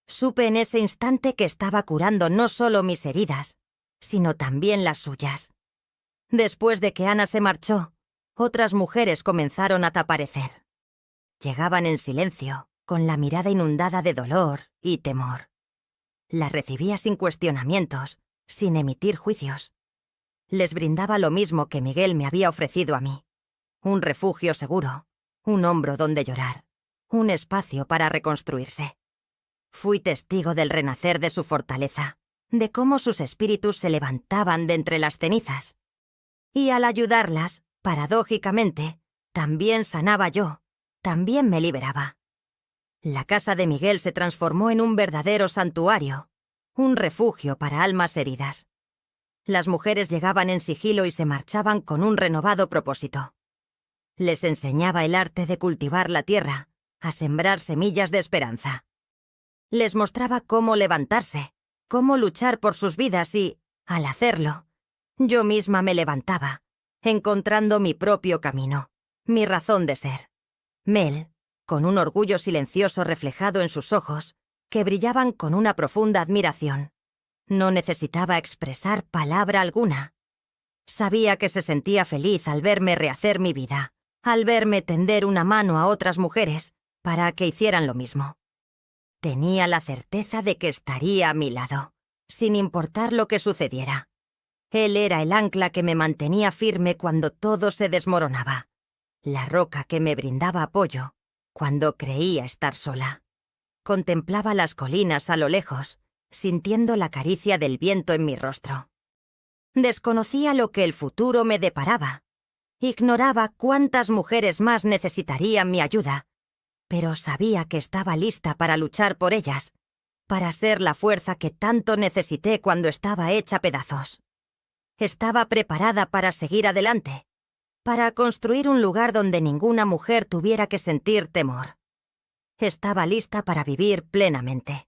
Supe en ese instante que estaba curando no solo mis heridas, sino también las suyas. Después de que Ana se marchó, otras mujeres comenzaron a aparecer. Llegaban en silencio, con la mirada inundada de dolor y temor. Las recibía sin cuestionamientos, sin emitir juicios. Les brindaba lo mismo que Miguel me había ofrecido a mí. Un refugio seguro, un hombro donde llorar, un espacio para reconstruirse. Fui testigo del renacer de su fortaleza, de cómo sus espíritus se levantaban de entre las cenizas. Y al ayudarlas, paradójicamente, también sanaba yo, también me liberaba. La casa de Miguel se transformó en un verdadero santuario, un refugio para almas heridas. Las mujeres llegaban en sigilo y se marchaban con un renovado propósito. Les enseñaba el arte de cultivar la tierra, a sembrar semillas de esperanza. Les mostraba cómo levantarse, cómo luchar por sus vidas y, al hacerlo, yo misma me levantaba, encontrando mi propio camino, mi razón de ser. Mel, con un orgullo silencioso reflejado en sus ojos, que brillaban con una profunda admiración. No necesitaba expresar palabra alguna. Sabía que se sentía feliz al verme rehacer mi vida, al verme tender una mano a otras mujeres para que hicieran lo mismo. Tenía la certeza de que estaría a mi lado, sin importar lo que sucediera. Él era el ancla que me mantenía firme cuando todo se desmoronaba, la roca que me brindaba apoyo cuando creía estar sola. Contemplaba las colinas a lo lejos, sintiendo la caricia del viento en mi rostro. Desconocía lo que el futuro me deparaba. Ignoraba cuántas mujeres más necesitarían mi ayuda, pero sabía que estaba lista para luchar por ellas, para ser la fuerza que tanto necesité cuando estaba hecha pedazos. Estaba preparada para seguir adelante, para construir un lugar donde ninguna mujer tuviera que sentir temor. Estaba lista para vivir plenamente.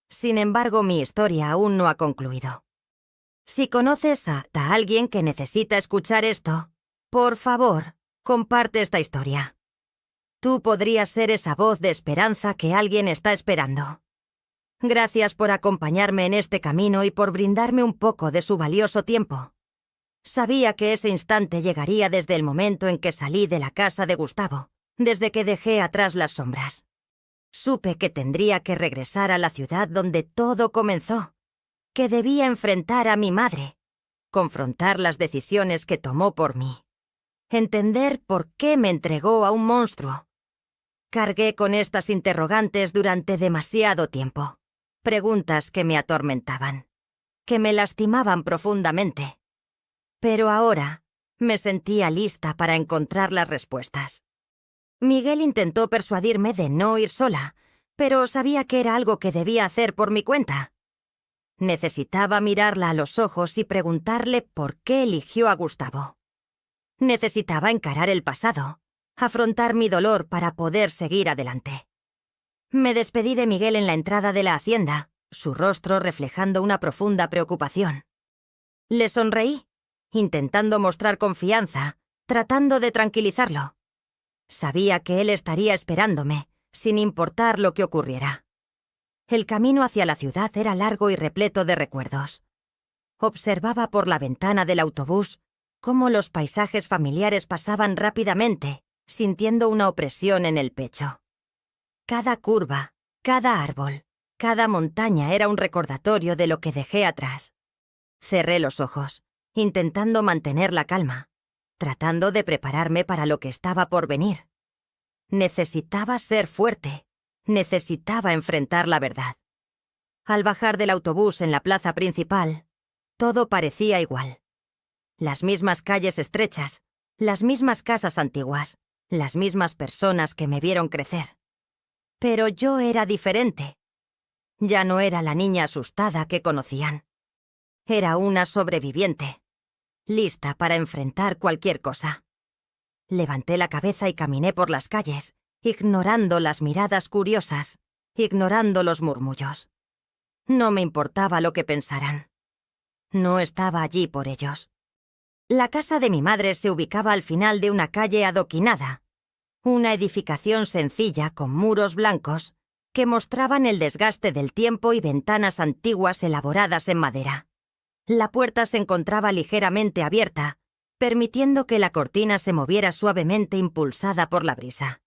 Sin embargo, mi historia aún no ha concluido. Si conoces a alguien que necesita escuchar esto, por favor, comparte esta historia. Tú podrías ser esa voz de esperanza que alguien está esperando. Gracias por acompañarme en este camino y por brindarme un poco de su valioso tiempo. Sabía que ese instante llegaría desde el momento en que salí de la casa de Gustavo, desde que dejé atrás las sombras. Supe que tendría que regresar a la ciudad donde todo comenzó, que debía enfrentar a mi madre, confrontar las decisiones que tomó por mí, entender por qué me entregó a un monstruo. Cargué con estas interrogantes durante demasiado tiempo, preguntas que me atormentaban, que me lastimaban profundamente. Pero ahora me sentía lista para encontrar las respuestas. Miguel intentó persuadirme de no ir sola, pero sabía que era algo que debía hacer por mi cuenta. Necesitaba mirarla a los ojos y preguntarle por qué eligió a Gustavo. Necesitaba encarar el pasado, afrontar mi dolor para poder seguir adelante. Me despedí de Miguel en la entrada de la hacienda, su rostro reflejando una profunda preocupación. Le sonreí, intentando mostrar confianza, tratando de tranquilizarlo. Sabía que él estaría esperándome, sin importar lo que ocurriera. El camino hacia la ciudad era largo y repleto de recuerdos. Observaba por la ventana del autobús cómo los paisajes familiares pasaban rápidamente, sintiendo una opresión en el pecho. Cada curva, cada árbol, cada montaña era un recordatorio de lo que dejé atrás. Cerré los ojos, intentando mantener la calma, tratando de prepararme para lo que estaba por venir. Necesitaba ser fuerte, necesitaba enfrentar la verdad. Al bajar del autobús en la plaza principal, todo parecía igual. Las mismas calles estrechas, las mismas casas antiguas, las mismas personas que me vieron crecer. Pero yo era diferente. Ya no era la niña asustada que conocían. Era una sobreviviente, lista para enfrentar cualquier cosa. Levanté la cabeza y caminé por las calles, ignorando las miradas curiosas, ignorando los murmullos. No me importaba lo que pensaran. No estaba allí por ellos. La casa de mi madre se ubicaba al final de una calle adoquinada, una edificación sencilla con muros blancos que mostraban el desgaste del tiempo y ventanas antiguas elaboradas en madera. La puerta se encontraba ligeramente abierta, permitiendo que la cortina se moviera suavemente impulsada por la brisa.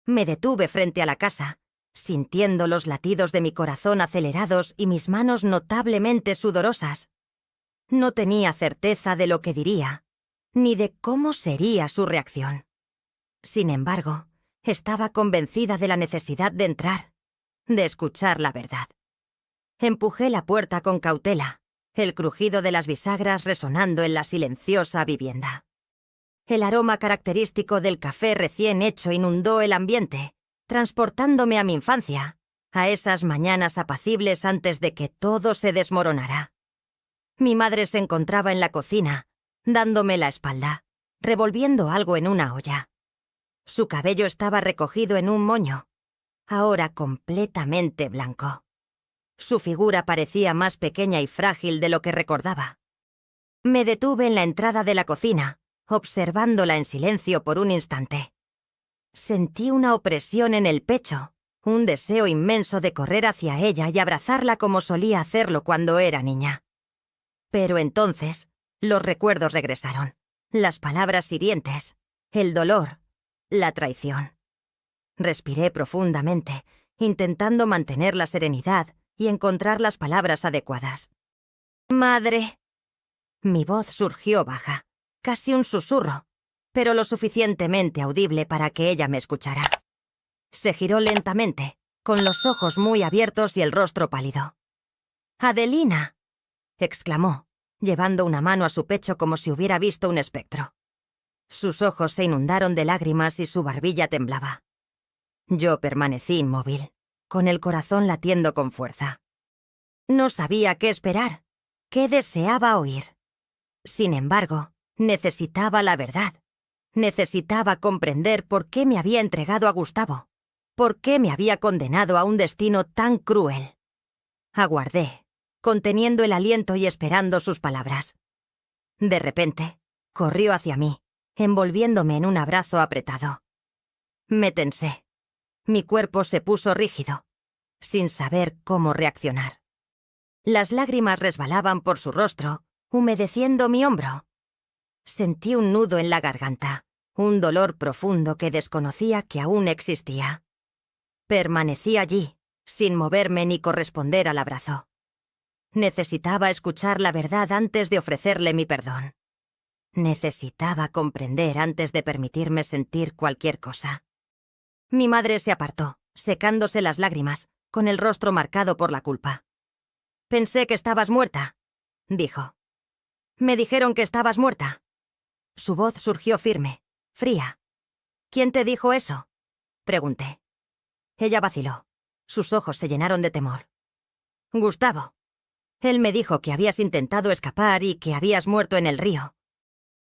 Me detuve frente a la casa, sintiendo los latidos de mi corazón acelerados y mis manos notablemente sudorosas. No tenía certeza de lo que diría, ni de cómo sería su reacción. Sin embargo, estaba convencida de la necesidad de entrar, de escuchar la verdad. Empujé la puerta con cautela, el crujido de las bisagras resonando en la silenciosa vivienda. El aroma característico del café recién hecho inundó el ambiente, transportándome a mi infancia, a esas mañanas apacibles antes de que todo se desmoronara. Mi madre se encontraba en la cocina, dándome la espalda, revolviendo algo en una olla. Su cabello estaba recogido en un moño, ahora completamente blanco. Su figura parecía más pequeña y frágil de lo que recordaba. Me detuve en la entrada de la cocina, observándola en silencio por un instante. Sentí una opresión en el pecho, un deseo inmenso de correr hacia ella y abrazarla como solía hacerlo cuando era niña. Pero entonces, los recuerdos regresaron, las palabras hirientes, el dolor, la traición. Respiré profundamente, intentando mantener la serenidad y encontrar las palabras adecuadas. «Madre». Mi voz surgió baja, casi un susurro, pero lo suficientemente audible para que ella me escuchara. Se giró lentamente, con los ojos muy abiertos y el rostro pálido. «Adelina», exclamó, llevando una mano a su pecho como si hubiera visto un espectro. Sus ojos se inundaron de lágrimas y su barbilla temblaba. Yo permanecí inmóvil, con el corazón latiendo con fuerza. No sabía qué esperar, qué deseaba oír. Sin embargo, necesitaba la verdad. Necesitaba comprender por qué me había entregado a Gustavo, por qué me había condenado a un destino tan cruel. Aguardé, conteniendo el aliento y esperando sus palabras. De repente, corrió hacia mí, envolviéndome en un abrazo apretado. Me tensé. Mi cuerpo se puso rígido, sin saber cómo reaccionar. Las lágrimas resbalaban por su rostro, humedeciendo mi hombro. Sentí un nudo en la garganta, un dolor profundo que desconocía que aún existía. Permanecí allí, sin moverme ni corresponder al abrazo. Necesitaba escuchar la verdad antes de ofrecerle mi perdón. Necesitaba comprender antes de permitirme sentir cualquier cosa. Mi madre se apartó, secándose las lágrimas, con el rostro marcado por la culpa. «Pensé que estabas muerta», dijo. «Me dijeron que estabas muerta». Su voz surgió firme, fría. «¿Quién te dijo eso?», pregunté. Ella vaciló. Sus ojos se llenaron de temor. «Gustavo. Él me dijo que habías intentado escapar y que habías muerto en el río.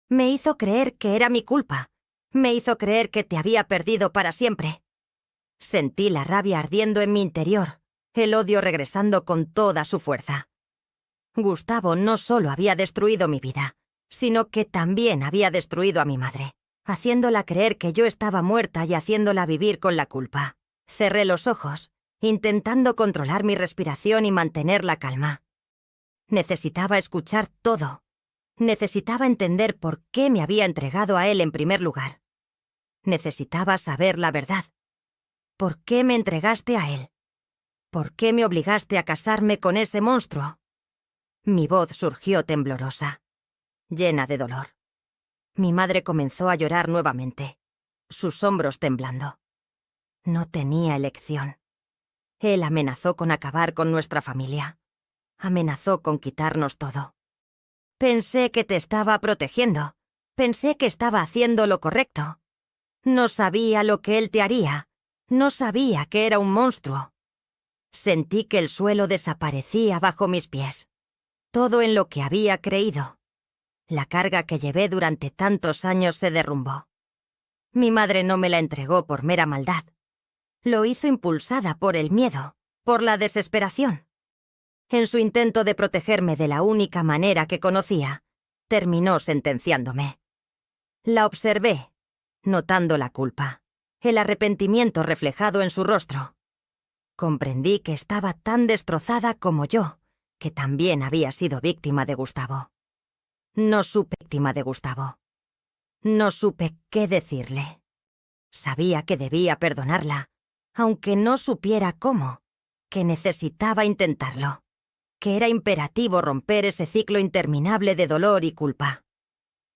Me hizo creer que era mi culpa. Me hizo creer que te había perdido para siempre». Sentí la rabia ardiendo en mi interior, el odio regresando con toda su fuerza. Gustavo no solo había destruido mi vida, sino que también había destruido a mi madre, haciéndola creer que yo estaba muerta y haciéndola vivir con la culpa. Cerré los ojos, intentando controlar mi respiración y mantener la calma. Necesitaba escuchar todo. Necesitaba entender por qué me había entregado a él en primer lugar. Necesitaba saber la verdad. ¿Por qué me entregaste a él? ¿Por qué me obligaste a casarme con ese monstruo? Mi voz surgió temblorosa, llena de dolor. Mi madre comenzó a llorar nuevamente, sus hombros temblando. No tenía elección. Él amenazó con acabar con nuestra familia. Amenazó con quitarnos todo. Pensé que te estaba protegiendo. Pensé que estaba haciendo lo correcto. No sabía lo que él te haría. No sabía que era un monstruo. Sentí que el suelo desaparecía bajo mis pies. Todo en lo que había creído. La carga que llevé durante tantos años se derrumbó. Mi madre no me la entregó por mera maldad. Lo hizo impulsada por el miedo, por la desesperación. En su intento de protegerme de la única manera que conocía, terminó sentenciándome. La observé, notando la culpa, el arrepentimiento reflejado en su rostro. Comprendí que estaba tan destrozada como yo, que también había sido víctima de Gustavo. No supe víctima de Gustavo. No supe qué decirle. Sabía que debía perdonarla, aunque no supiera cómo, que necesitaba intentarlo, que era imperativo romper ese ciclo interminable de dolor y culpa.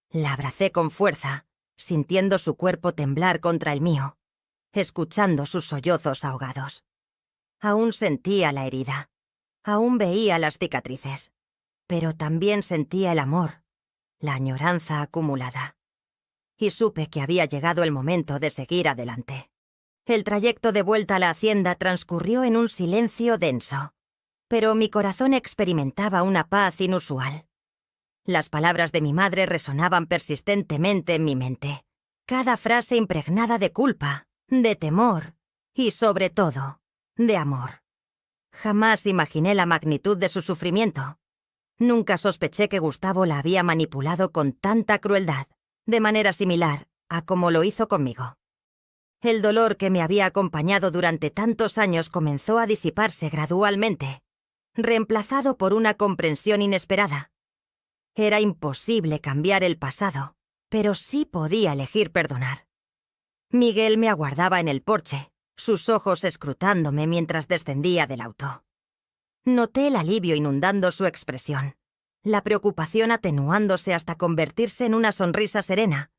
La abracé con fuerza, sintiendo su cuerpo temblar contra el mío, escuchando sus sollozos ahogados. Aún sentía la herida, aún veía las cicatrices, pero también sentía el amor, la añoranza acumulada. Y supe que había llegado el momento de seguir adelante. El trayecto de vuelta a la hacienda transcurrió en un silencio denso, pero mi corazón experimentaba una paz inusual. Las palabras de mi madre resonaban persistentemente en mi mente, cada frase impregnada de culpa, de temor y, sobre todo, de amor. Jamás imaginé la magnitud de su sufrimiento. Nunca sospeché que Gustavo la había manipulado con tanta crueldad, de manera similar a como lo hizo conmigo. El dolor que me había acompañado durante tantos años comenzó a disiparse gradualmente, reemplazado por una comprensión inesperada. Era imposible cambiar el pasado, pero sí podía elegir perdonar. Miguel me aguardaba en el porche, sus ojos escrutándome mientras descendía del auto. Noté el alivio inundando su expresión, la preocupación atenuándose hasta convertirse en una sonrisa serena.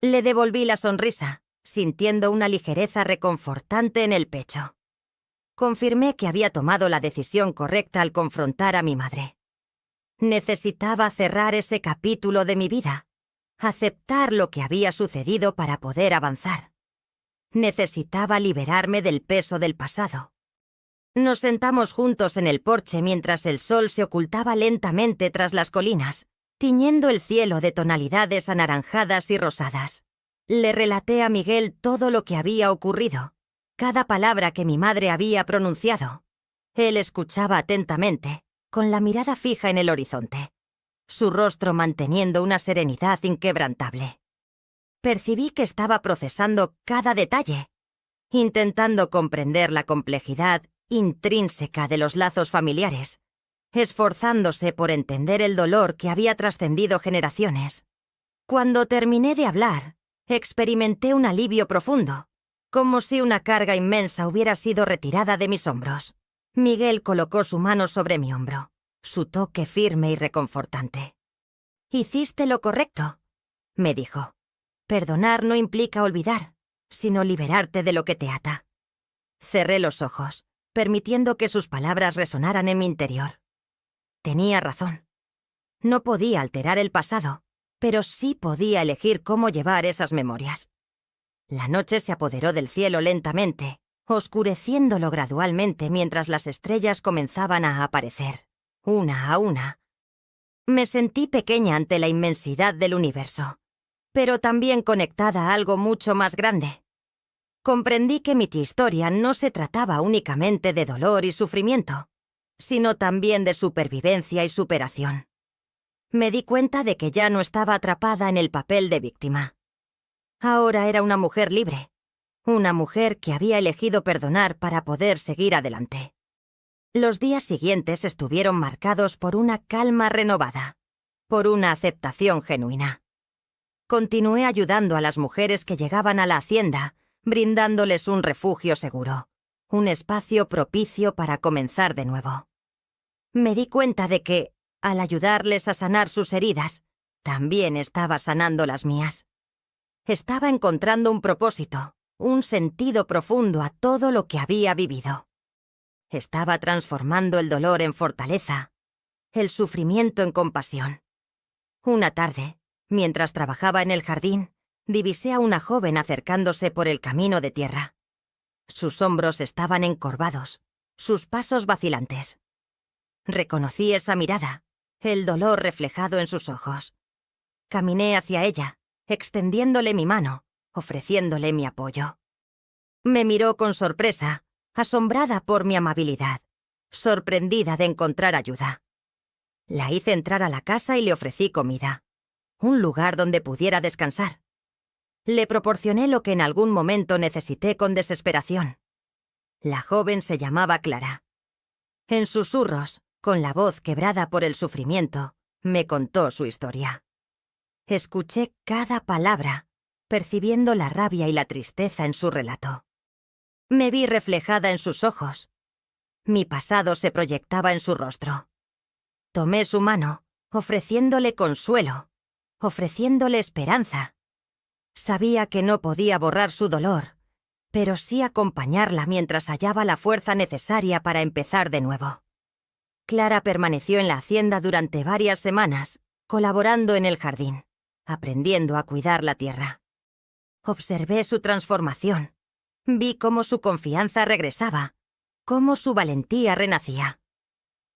Le devolví la sonrisa, sintiendo una ligereza reconfortante en el pecho. Confirmé que había tomado la decisión correcta al confrontar a mi madre. Necesitaba cerrar ese capítulo de mi vida, aceptar lo que había sucedido para poder avanzar. Necesitaba liberarme del peso del pasado. Nos sentamos juntos en el porche mientras el sol se ocultaba lentamente tras las colinas, tiñendo el cielo de tonalidades anaranjadas y rosadas. Le relaté a Miguel todo lo que había ocurrido, cada palabra que mi madre había pronunciado. Él escuchaba atentamente, con la mirada fija en el horizonte, su rostro manteniendo una serenidad inquebrantable. Percibí que estaba procesando cada detalle, intentando comprender la complejidad intrínseca de los lazos familiares, esforzándose por entender el dolor que había trascendido generaciones. Cuando terminé de hablar, experimenté un alivio profundo, como si una carga inmensa hubiera sido retirada de mis hombros. Miguel colocó su mano sobre mi hombro, su toque firme y reconfortante. «Hiciste lo correcto», me dijo. «Perdonar no implica olvidar, sino liberarte de lo que te ata». Cerré los ojos, permitiendo que sus palabras resonaran en mi interior. Tenía razón. No podía alterar el pasado, pero sí podía elegir cómo llevar esas memorias. La noche se apoderó del cielo lentamente, oscureciéndolo gradualmente mientras las estrellas comenzaban a aparecer, una a una. Me sentí pequeña ante la inmensidad del universo, pero también conectada a algo mucho más grande. Comprendí que mi historia no se trataba únicamente de dolor y sufrimiento, sino también de supervivencia y superación. Me di cuenta de que ya no estaba atrapada en el papel de víctima. Ahora era una mujer libre, una mujer que había elegido perdonar para poder seguir adelante. Los días siguientes estuvieron marcados por una calma renovada, por una aceptación genuina. Continué ayudando a las mujeres que llegaban a la hacienda, brindándoles un refugio seguro, un espacio propicio para comenzar de nuevo. Me di cuenta de que, al ayudarles a sanar sus heridas, también estaba sanando las mías. Estaba encontrando un propósito, un sentido profundo a todo lo que había vivido. Estaba transformando el dolor en fortaleza, el sufrimiento en compasión. Una tarde, mientras trabajaba en el jardín, divisé a una joven acercándose por el camino de tierra. Sus hombros estaban encorvados, sus pasos vacilantes. Reconocí esa mirada, el dolor reflejado en sus ojos. Caminé hacia ella, extendiéndole mi mano, ofreciéndole mi apoyo. Me miró con sorpresa, asombrada por mi amabilidad, sorprendida de encontrar ayuda. La hice entrar a la casa y le ofrecí comida, un lugar donde pudiera descansar. Le proporcioné lo que en algún momento necesité con desesperación. La joven se llamaba Clara. En susurros, con la voz quebrada por el sufrimiento, me contó su historia. Escuché cada palabra, percibiendo la rabia y la tristeza en su relato. Me vi reflejada en sus ojos. Mi pasado se proyectaba en su rostro. Tomé su mano, ofreciéndole consuelo, ofreciéndole esperanza. Sabía que no podía borrar su dolor, pero sí acompañarla mientras hallaba la fuerza necesaria para empezar de nuevo. Clara permaneció en la hacienda durante varias semanas, colaborando en el jardín, aprendiendo a cuidar la tierra. Observé su transformación. Vi cómo su confianza regresaba, cómo su valentía renacía.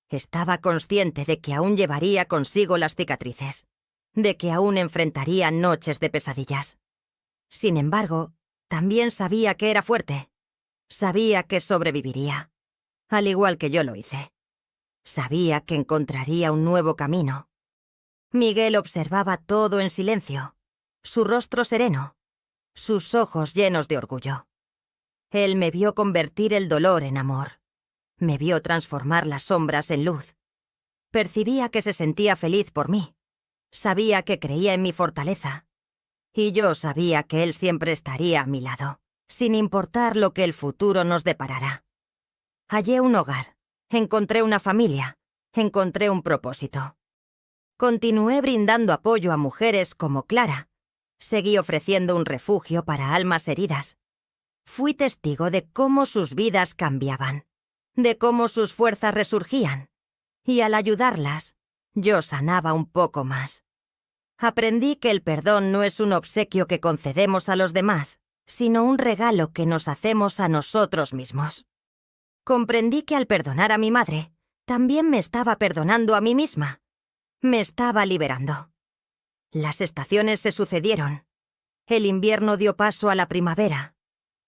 Estaba consciente de que aún llevaría consigo las cicatrices, de que aún enfrentaría noches de pesadillas. Sin embargo, también sabía que era fuerte. Sabía que sobreviviría, al igual que yo lo hice. Sabía que encontraría un nuevo camino. Miguel observaba todo en silencio, su rostro sereno, sus ojos llenos de orgullo. Él me vio convertir el dolor en amor. Me vio transformar las sombras en luz. Percibía que se sentía feliz por mí. Sabía que creía en mi fortaleza. Y yo sabía que él siempre estaría a mi lado, sin importar lo que el futuro nos deparara. Hallé un hogar, encontré una familia, encontré un propósito. Continué brindando apoyo a mujeres como Clara. Seguí ofreciendo un refugio para almas heridas. Fui testigo de cómo sus vidas cambiaban, de cómo sus fuerzas resurgían. Y al ayudarlas, yo sanaba un poco más. Aprendí que el perdón no es un obsequio que concedemos a los demás, sino un regalo que nos hacemos a nosotros mismos. Comprendí que al perdonar a mi madre, también me estaba perdonando a mí misma. Me estaba liberando. Las estaciones se sucedieron. El invierno dio paso a la primavera.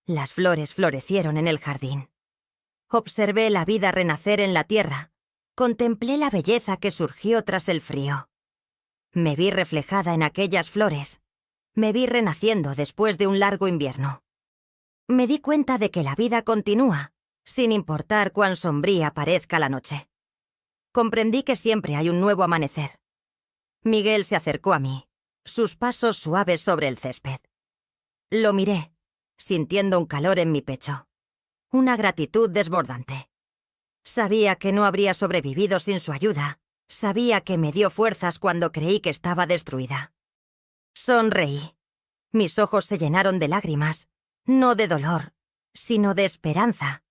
Las flores florecieron en el jardín. Observé la vida renacer en la tierra. Contemplé la belleza que surgió tras el frío. Me vi reflejada en aquellas flores. Me vi renaciendo después de un largo invierno. Me di cuenta de que la vida continúa, sin importar cuán sombría parezca la noche. Comprendí que siempre hay un nuevo amanecer. Miguel se acercó a mí, sus pasos suaves sobre el césped. Lo miré, sintiendo un calor en mi pecho, una gratitud desbordante. Sabía que no habría sobrevivido sin su ayuda. Sabía que me dio fuerzas cuando creí que estaba destruida. Sonreí. Mis ojos se llenaron de lágrimas, no de dolor, sino de esperanza.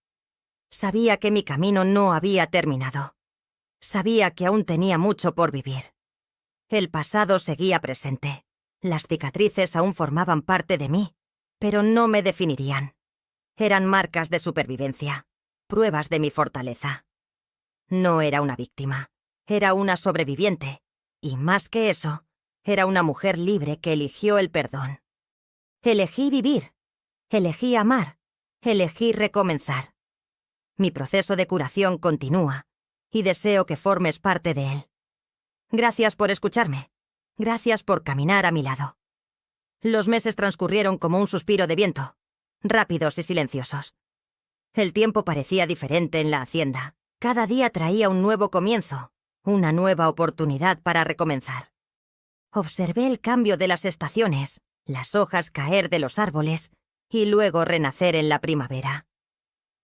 Sabía que mi camino no había terminado. Sabía que aún tenía mucho por vivir. El pasado seguía presente. Las cicatrices aún formaban parte de mí, pero no me definirían. Eran marcas de supervivencia, pruebas de mi fortaleza. No era una víctima. Era una sobreviviente, y más que eso, era una mujer libre que eligió el perdón. Elegí vivir. Elegí amar, elegí recomenzar. Mi proceso de curación continúa y deseo que formes parte de él. Gracias por escucharme. Gracias por caminar a mi lado. Los meses transcurrieron como un suspiro de viento, rápidos y silenciosos. El tiempo parecía diferente en la hacienda. Cada día traía un nuevo comienzo, una nueva oportunidad para recomenzar. Observé el cambio de las estaciones, las hojas caer de los árboles y luego renacer en la primavera.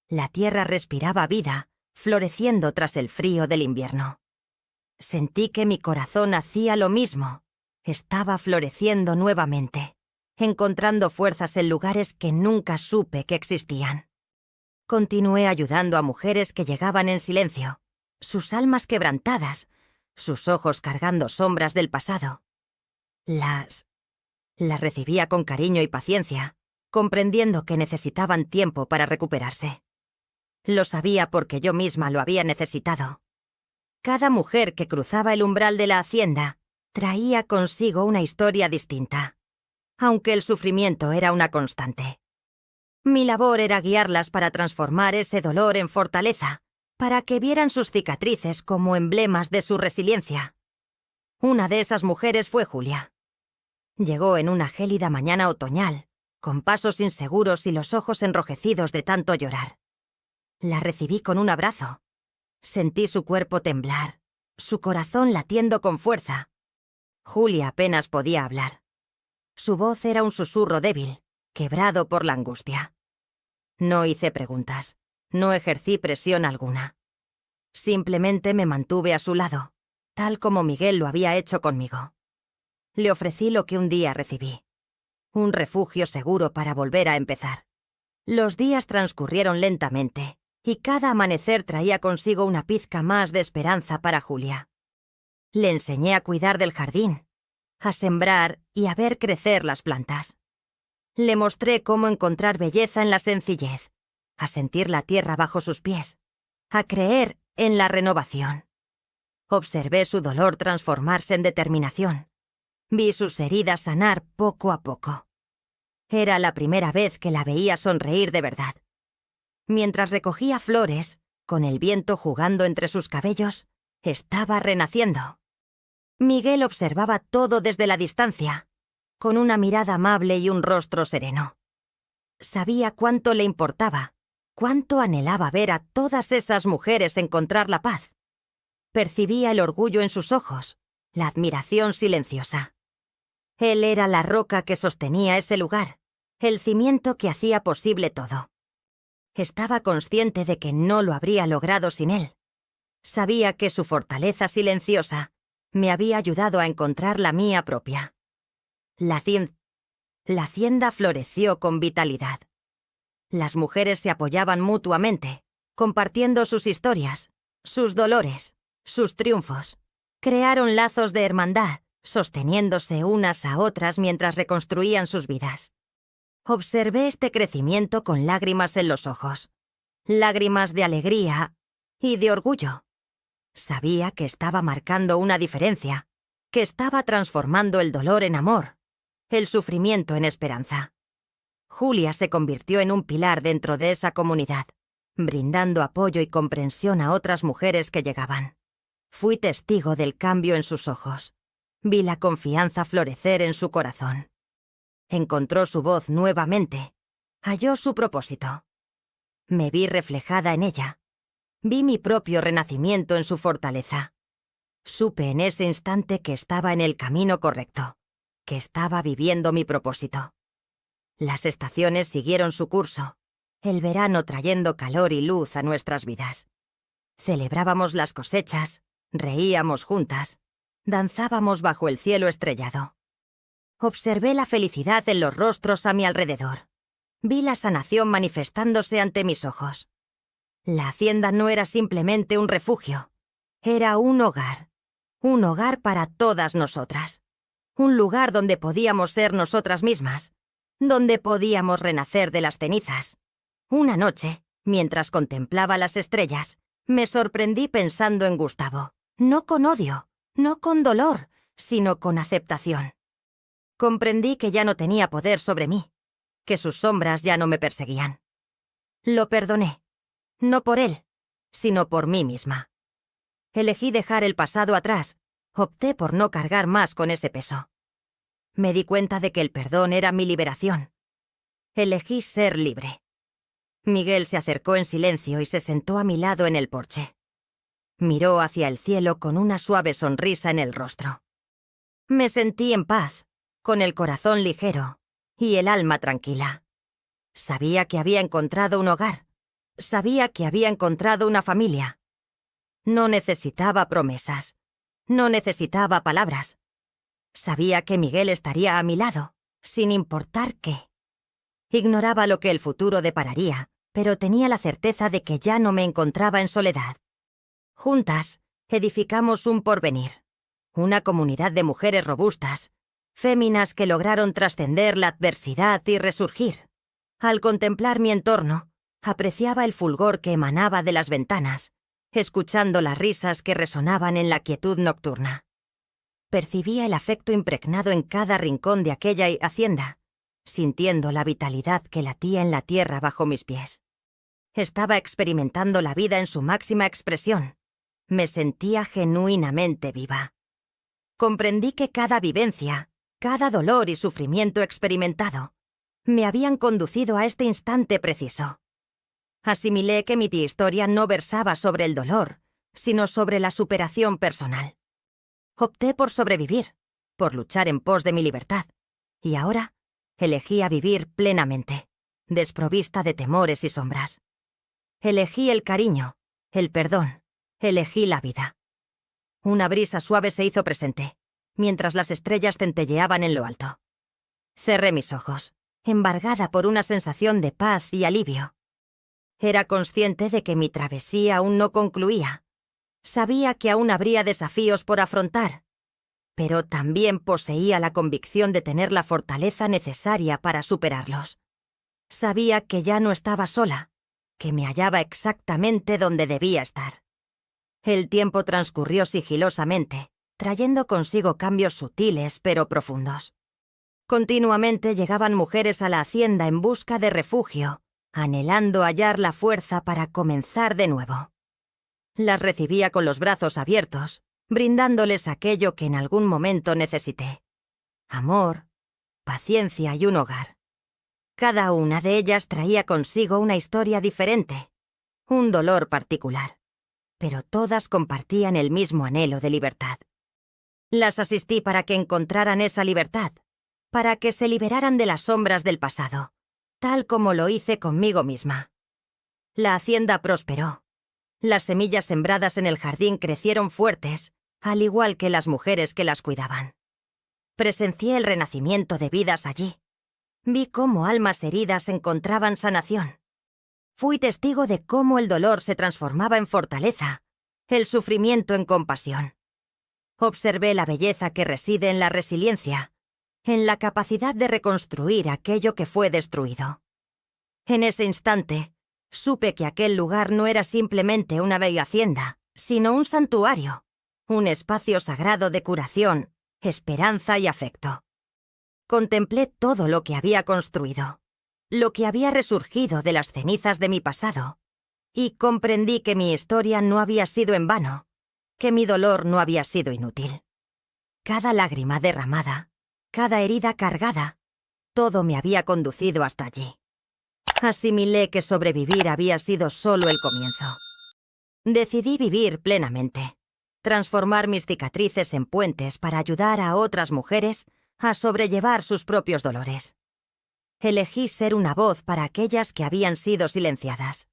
La tierra respiraba vida, floreciendo tras el frío del invierno. Sentí que mi corazón hacía lo mismo. Estaba floreciendo nuevamente, encontrando fuerzas en lugares que nunca supe que existían. Continué ayudando a mujeres que llegaban en silencio, sus almas quebrantadas, sus ojos cargando sombras del pasado. Las recibía con cariño y paciencia, comprendiendo que necesitaban tiempo para recuperarse. Lo sabía porque yo misma lo había necesitado. Cada mujer que cruzaba el umbral de la hacienda traía consigo una historia distinta, aunque el sufrimiento era una constante. Mi labor era guiarlas para transformar ese dolor en fortaleza, para que vieran sus cicatrices como emblemas de su resiliencia. Una de esas mujeres fue Julia. Llegó en una gélida mañana otoñal, con pasos inseguros y los ojos enrojecidos de tanto llorar. La recibí con un abrazo. Sentí su cuerpo temblar, su corazón latiendo con fuerza. Julia apenas podía hablar. Su voz era un susurro débil, quebrado por la angustia. No hice preguntas, no ejercí presión alguna. Simplemente me mantuve a su lado, tal como Miguel lo había hecho conmigo. Le ofrecí lo que un día recibí, un refugio seguro para volver a empezar. Los días transcurrieron lentamente, y cada amanecer traía consigo una pizca más de esperanza para Julia. Le enseñé a cuidar del jardín, a sembrar y a ver crecer las plantas. Le mostré cómo encontrar belleza en la sencillez, a sentir la tierra bajo sus pies, a creer en la renovación. Observé su dolor transformarse en determinación. Vi sus heridas sanar poco a poco. Era la primera vez que la veía sonreír de verdad. Mientras recogía flores, con el viento jugando entre sus cabellos, estaba renaciendo. Miguel observaba todo desde la distancia, con una mirada amable y un rostro sereno. Sabía cuánto le importaba, cuánto anhelaba ver a todas esas mujeres encontrar la paz. Percibía el orgullo en sus ojos, la admiración silenciosa. Él era la roca que sostenía ese lugar, el cimiento que hacía posible todo. Estaba consciente de que no lo habría logrado sin él. Sabía que su fortaleza silenciosa me había ayudado a encontrar la mía propia. La hacienda floreció con vitalidad. Las mujeres se apoyaban mutuamente, compartiendo sus historias, sus dolores, sus triunfos. Crearon lazos de hermandad, sosteniéndose unas a otras mientras reconstruían sus vidas. Observé este crecimiento con lágrimas en los ojos, lágrimas de alegría y de orgullo. Sabía que estaba marcando una diferencia, que estaba transformando el dolor en amor, el sufrimiento en esperanza. Julia se convirtió en un pilar dentro de esa comunidad, brindando apoyo y comprensión a otras mujeres que llegaban. Fui testigo del cambio en sus ojos. Vi la confianza florecer en su corazón. Encontró su voz nuevamente. Halló su propósito. Me vi reflejada en ella. Vi mi propio renacimiento en su fortaleza. Supe en ese instante que estaba en el camino correcto, que estaba viviendo mi propósito. Las estaciones siguieron su curso, el verano trayendo calor y luz a nuestras vidas. Celebrábamos las cosechas, reíamos juntas, danzábamos bajo el cielo estrellado. Observé la felicidad en los rostros a mi alrededor. Vi la sanación manifestándose ante mis ojos. La hacienda no era simplemente un refugio, era un hogar para todas nosotras. Un lugar donde podíamos ser nosotras mismas, donde podíamos renacer de las cenizas. Una noche, mientras contemplaba las estrellas, me sorprendí pensando en Gustavo, no con odio, no con dolor, sino con aceptación. Comprendí que ya no tenía poder sobre mí, que sus sombras ya no me perseguían. Lo perdoné, no por él, sino por mí misma. Elegí dejar el pasado atrás, opté por no cargar más con ese peso. Me di cuenta de que el perdón era mi liberación. Elegí ser libre. Miguel se acercó en silencio y se sentó a mi lado en el porche. Miró hacia el cielo con una suave sonrisa en el rostro. Me sentí en paz, con el corazón ligero y el alma tranquila. Sabía que había encontrado un hogar. Sabía que había encontrado una familia. No necesitaba promesas. No necesitaba palabras. Sabía que Miguel estaría a mi lado, sin importar qué. Ignoraba lo que el futuro depararía, pero tenía la certeza de que ya no me encontraba en soledad. Juntas, edificamos un porvenir. Una comunidad de mujeres robustas, féminas que lograron trascender la adversidad y resurgir. Al contemplar mi entorno, apreciaba el fulgor que emanaba de las ventanas, escuchando las risas que resonaban en la quietud nocturna. Percibía el afecto impregnado en cada rincón de aquella hacienda, sintiendo la vitalidad que latía en la tierra bajo mis pies. Estaba experimentando la vida en su máxima expresión. Me sentía genuinamente viva. Comprendí que cada vivencia, cada dolor y sufrimiento experimentado, me habían conducido a este instante preciso. Asimilé que mi historia no versaba sobre el dolor, sino sobre la superación personal. Opté por sobrevivir, por luchar en pos de mi libertad, y ahora elegí a vivir plenamente, desprovista de temores y sombras. Elegí el cariño, el perdón, elegí la vida. Una brisa suave se hizo presente, mientras las estrellas centelleaban en lo alto. Cerré mis ojos, embargada por una sensación de paz y alivio. Era consciente de que mi travesía aún no concluía. Sabía que aún habría desafíos por afrontar, pero también poseía la convicción de tener la fortaleza necesaria para superarlos. Sabía que ya no estaba sola, que me hallaba exactamente donde debía estar. El tiempo transcurrió sigilosamente, trayendo consigo cambios sutiles pero profundos. Continuamente llegaban mujeres a la hacienda en busca de refugio, anhelando hallar la fuerza para comenzar de nuevo. Las recibía con los brazos abiertos, brindándoles aquello que en algún momento necesité: amor, paciencia y un hogar. Cada una de ellas traía consigo una historia diferente, un dolor particular, pero todas compartían el mismo anhelo de libertad. Las asistí para que encontraran esa libertad, para que se liberaran de las sombras del pasado, tal como lo hice conmigo misma. La hacienda prosperó. Las semillas sembradas en el jardín crecieron fuertes, al igual que las mujeres que las cuidaban. Presencié el renacimiento de vidas allí. Vi cómo almas heridas encontraban sanación. Fui testigo de cómo el dolor se transformaba en fortaleza, el sufrimiento en compasión. Observé la belleza que reside en la resiliencia, en la capacidad de reconstruir aquello que fue destruido. En ese instante, supe que aquel lugar no era simplemente una bella hacienda, sino un santuario, un espacio sagrado de curación, esperanza y afecto. Contemplé todo lo que había construido, lo que había resurgido de las cenizas de mi pasado, y comprendí que mi historia no había sido en vano, que mi dolor no había sido inútil. Cada lágrima derramada, cada herida cargada, todo me había conducido hasta allí. Asimilé que sobrevivir había sido solo el comienzo. Decidí vivir plenamente, transformar mis cicatrices en puentes para ayudar a otras mujeres a sobrellevar sus propios dolores. Elegí ser una voz para aquellas que habían sido silenciadas.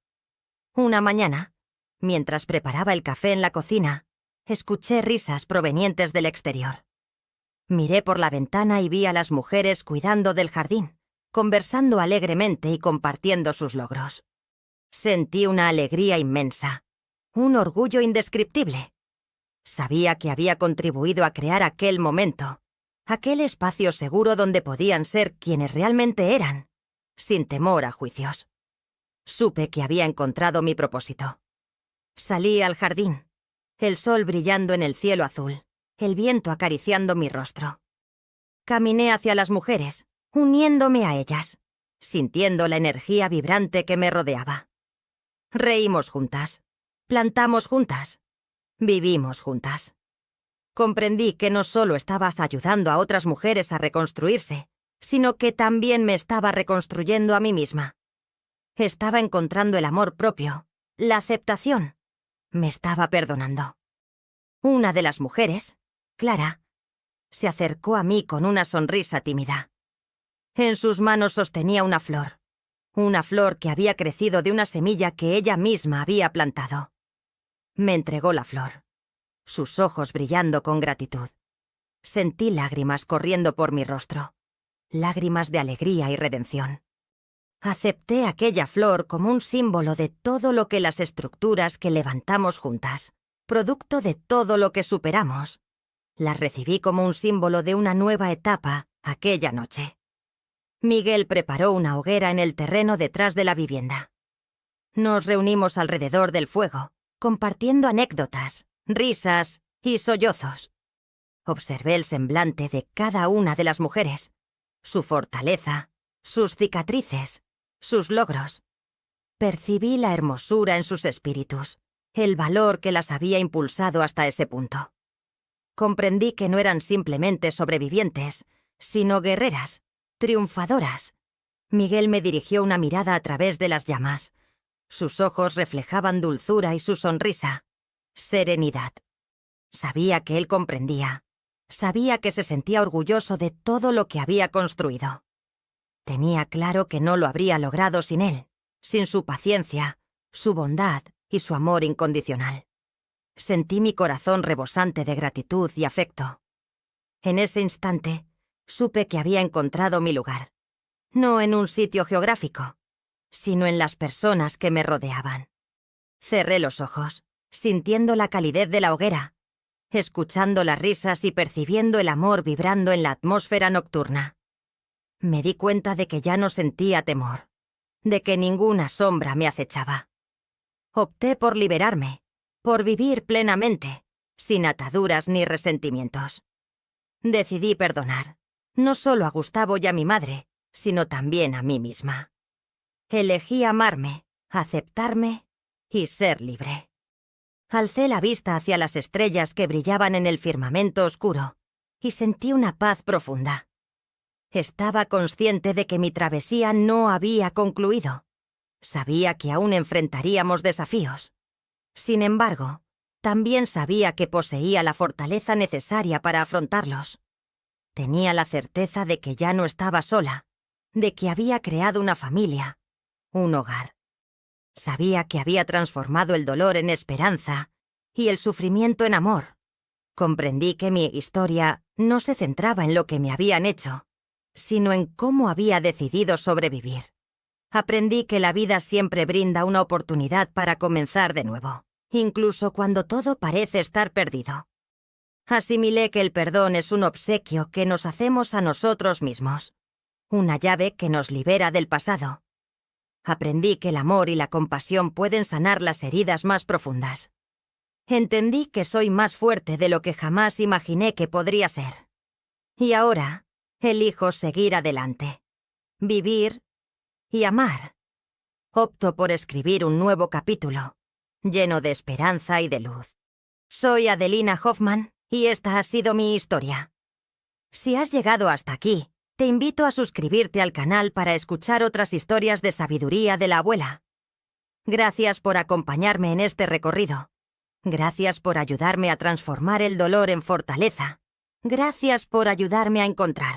Una mañana, mientras preparaba el café en la cocina, escuché risas provenientes del exterior. Miré por la ventana y vi a las mujeres cuidando del jardín, conversando alegremente y compartiendo sus logros. Sentí una alegría inmensa, un orgullo indescriptible. Sabía que había contribuido a crear aquel momento, aquel espacio seguro donde podían ser quienes realmente eran, sin temor a juicios. Supe que había encontrado mi propósito. Salí al jardín, el sol brillando en el cielo azul, el viento acariciando mi rostro. Caminé hacia las mujeres, uniéndome a ellas. sintiendo la energía vibrante que me rodeaba. Reímos juntas, plantamos juntas, vivimos juntas. Comprendí que no solo estaba ayudando a otras mujeres a reconstruirse, sino que también me estaba reconstruyendo a mí misma. Estaba encontrando el amor propio, la aceptación. Me estaba perdonando. Una de las mujeres, Clara, se acercó a mí con una sonrisa tímida. En sus manos sostenía una flor que había crecido de una semilla que ella misma había plantado. Me entregó la flor, sus ojos brillando con gratitud. Sentí lágrimas corriendo por mi rostro, lágrimas de alegría y redención. Acepté aquella flor como un símbolo de todo lo que las estructuras que levantamos juntas, producto de todo lo que superamos. Las recibí como un símbolo de una nueva etapa aquella noche. Miguel preparó una hoguera en el terreno detrás de la vivienda. Nos reunimos alrededor del fuego, compartiendo anécdotas, risas y sollozos. Observé el semblante de cada una de las mujeres, su fortaleza, sus cicatrices, sus logros. Percibí la hermosura en sus espíritus, el valor que las había impulsado hasta ese punto. Comprendí que no eran simplemente sobrevivientes, sino guerreras, triunfadoras. Miguel me dirigió una mirada a través de las llamas. Sus ojos reflejaban dulzura y su sonrisa, serenidad. Sabía que él comprendía. Sabía que se sentía orgulloso de todo lo que había construido. Tenía claro que no lo habría logrado sin él, sin su paciencia, su bondad y su amor incondicional. Sentí mi corazón rebosante de gratitud y afecto. En ese instante, supe que había encontrado mi lugar. No en un sitio geográfico, sino en las personas que me rodeaban. Cerré los ojos, sintiendo la calidez de la hoguera, escuchando las risas y percibiendo el amor vibrando en la atmósfera nocturna. Me di cuenta de que ya no sentía temor, de que ninguna sombra me acechaba. Opté por liberarme, por vivir plenamente, sin ataduras ni resentimientos. Decidí perdonar, no solo a Gustavo y a mi madre, sino también a mí misma. Elegí amarme, aceptarme y ser libre. Alcé la vista hacia las estrellas que brillaban en el firmamento oscuro y sentí una paz profunda. Estaba consciente de que mi travesía no había concluido. Sabía que aún enfrentaríamos desafíos. Sin embargo, también sabía que poseía la fortaleza necesaria para afrontarlos. Tenía la certeza de que ya no estaba sola, de que había creado una familia, un hogar. Sabía que había transformado el dolor en esperanza y el sufrimiento en amor. Comprendí que mi historia no se centraba en lo que me habían hecho, sino en cómo había decidido sobrevivir. Aprendí que la vida siempre brinda una oportunidad para comenzar de nuevo, incluso cuando todo parece estar perdido. Asimilé que el perdón es un obsequio que nos hacemos a nosotros mismos, una llave que nos libera del pasado. Aprendí que el amor y la compasión pueden sanar las heridas más profundas. Entendí que soy más fuerte de lo que jamás imaginé que podría ser. Y ahora, elijo seguir adelante, vivir y amar. Opto por escribir un nuevo capítulo, lleno de esperanza y de luz. Soy Adelina Hoffman y esta ha sido mi historia. Si has llegado hasta aquí, te invito a suscribirte al canal para escuchar otras historias de sabiduría de la abuela. Gracias por acompañarme en este recorrido. Gracias por ayudarme a transformar el dolor en fortaleza. Gracias por ayudarme a encontrar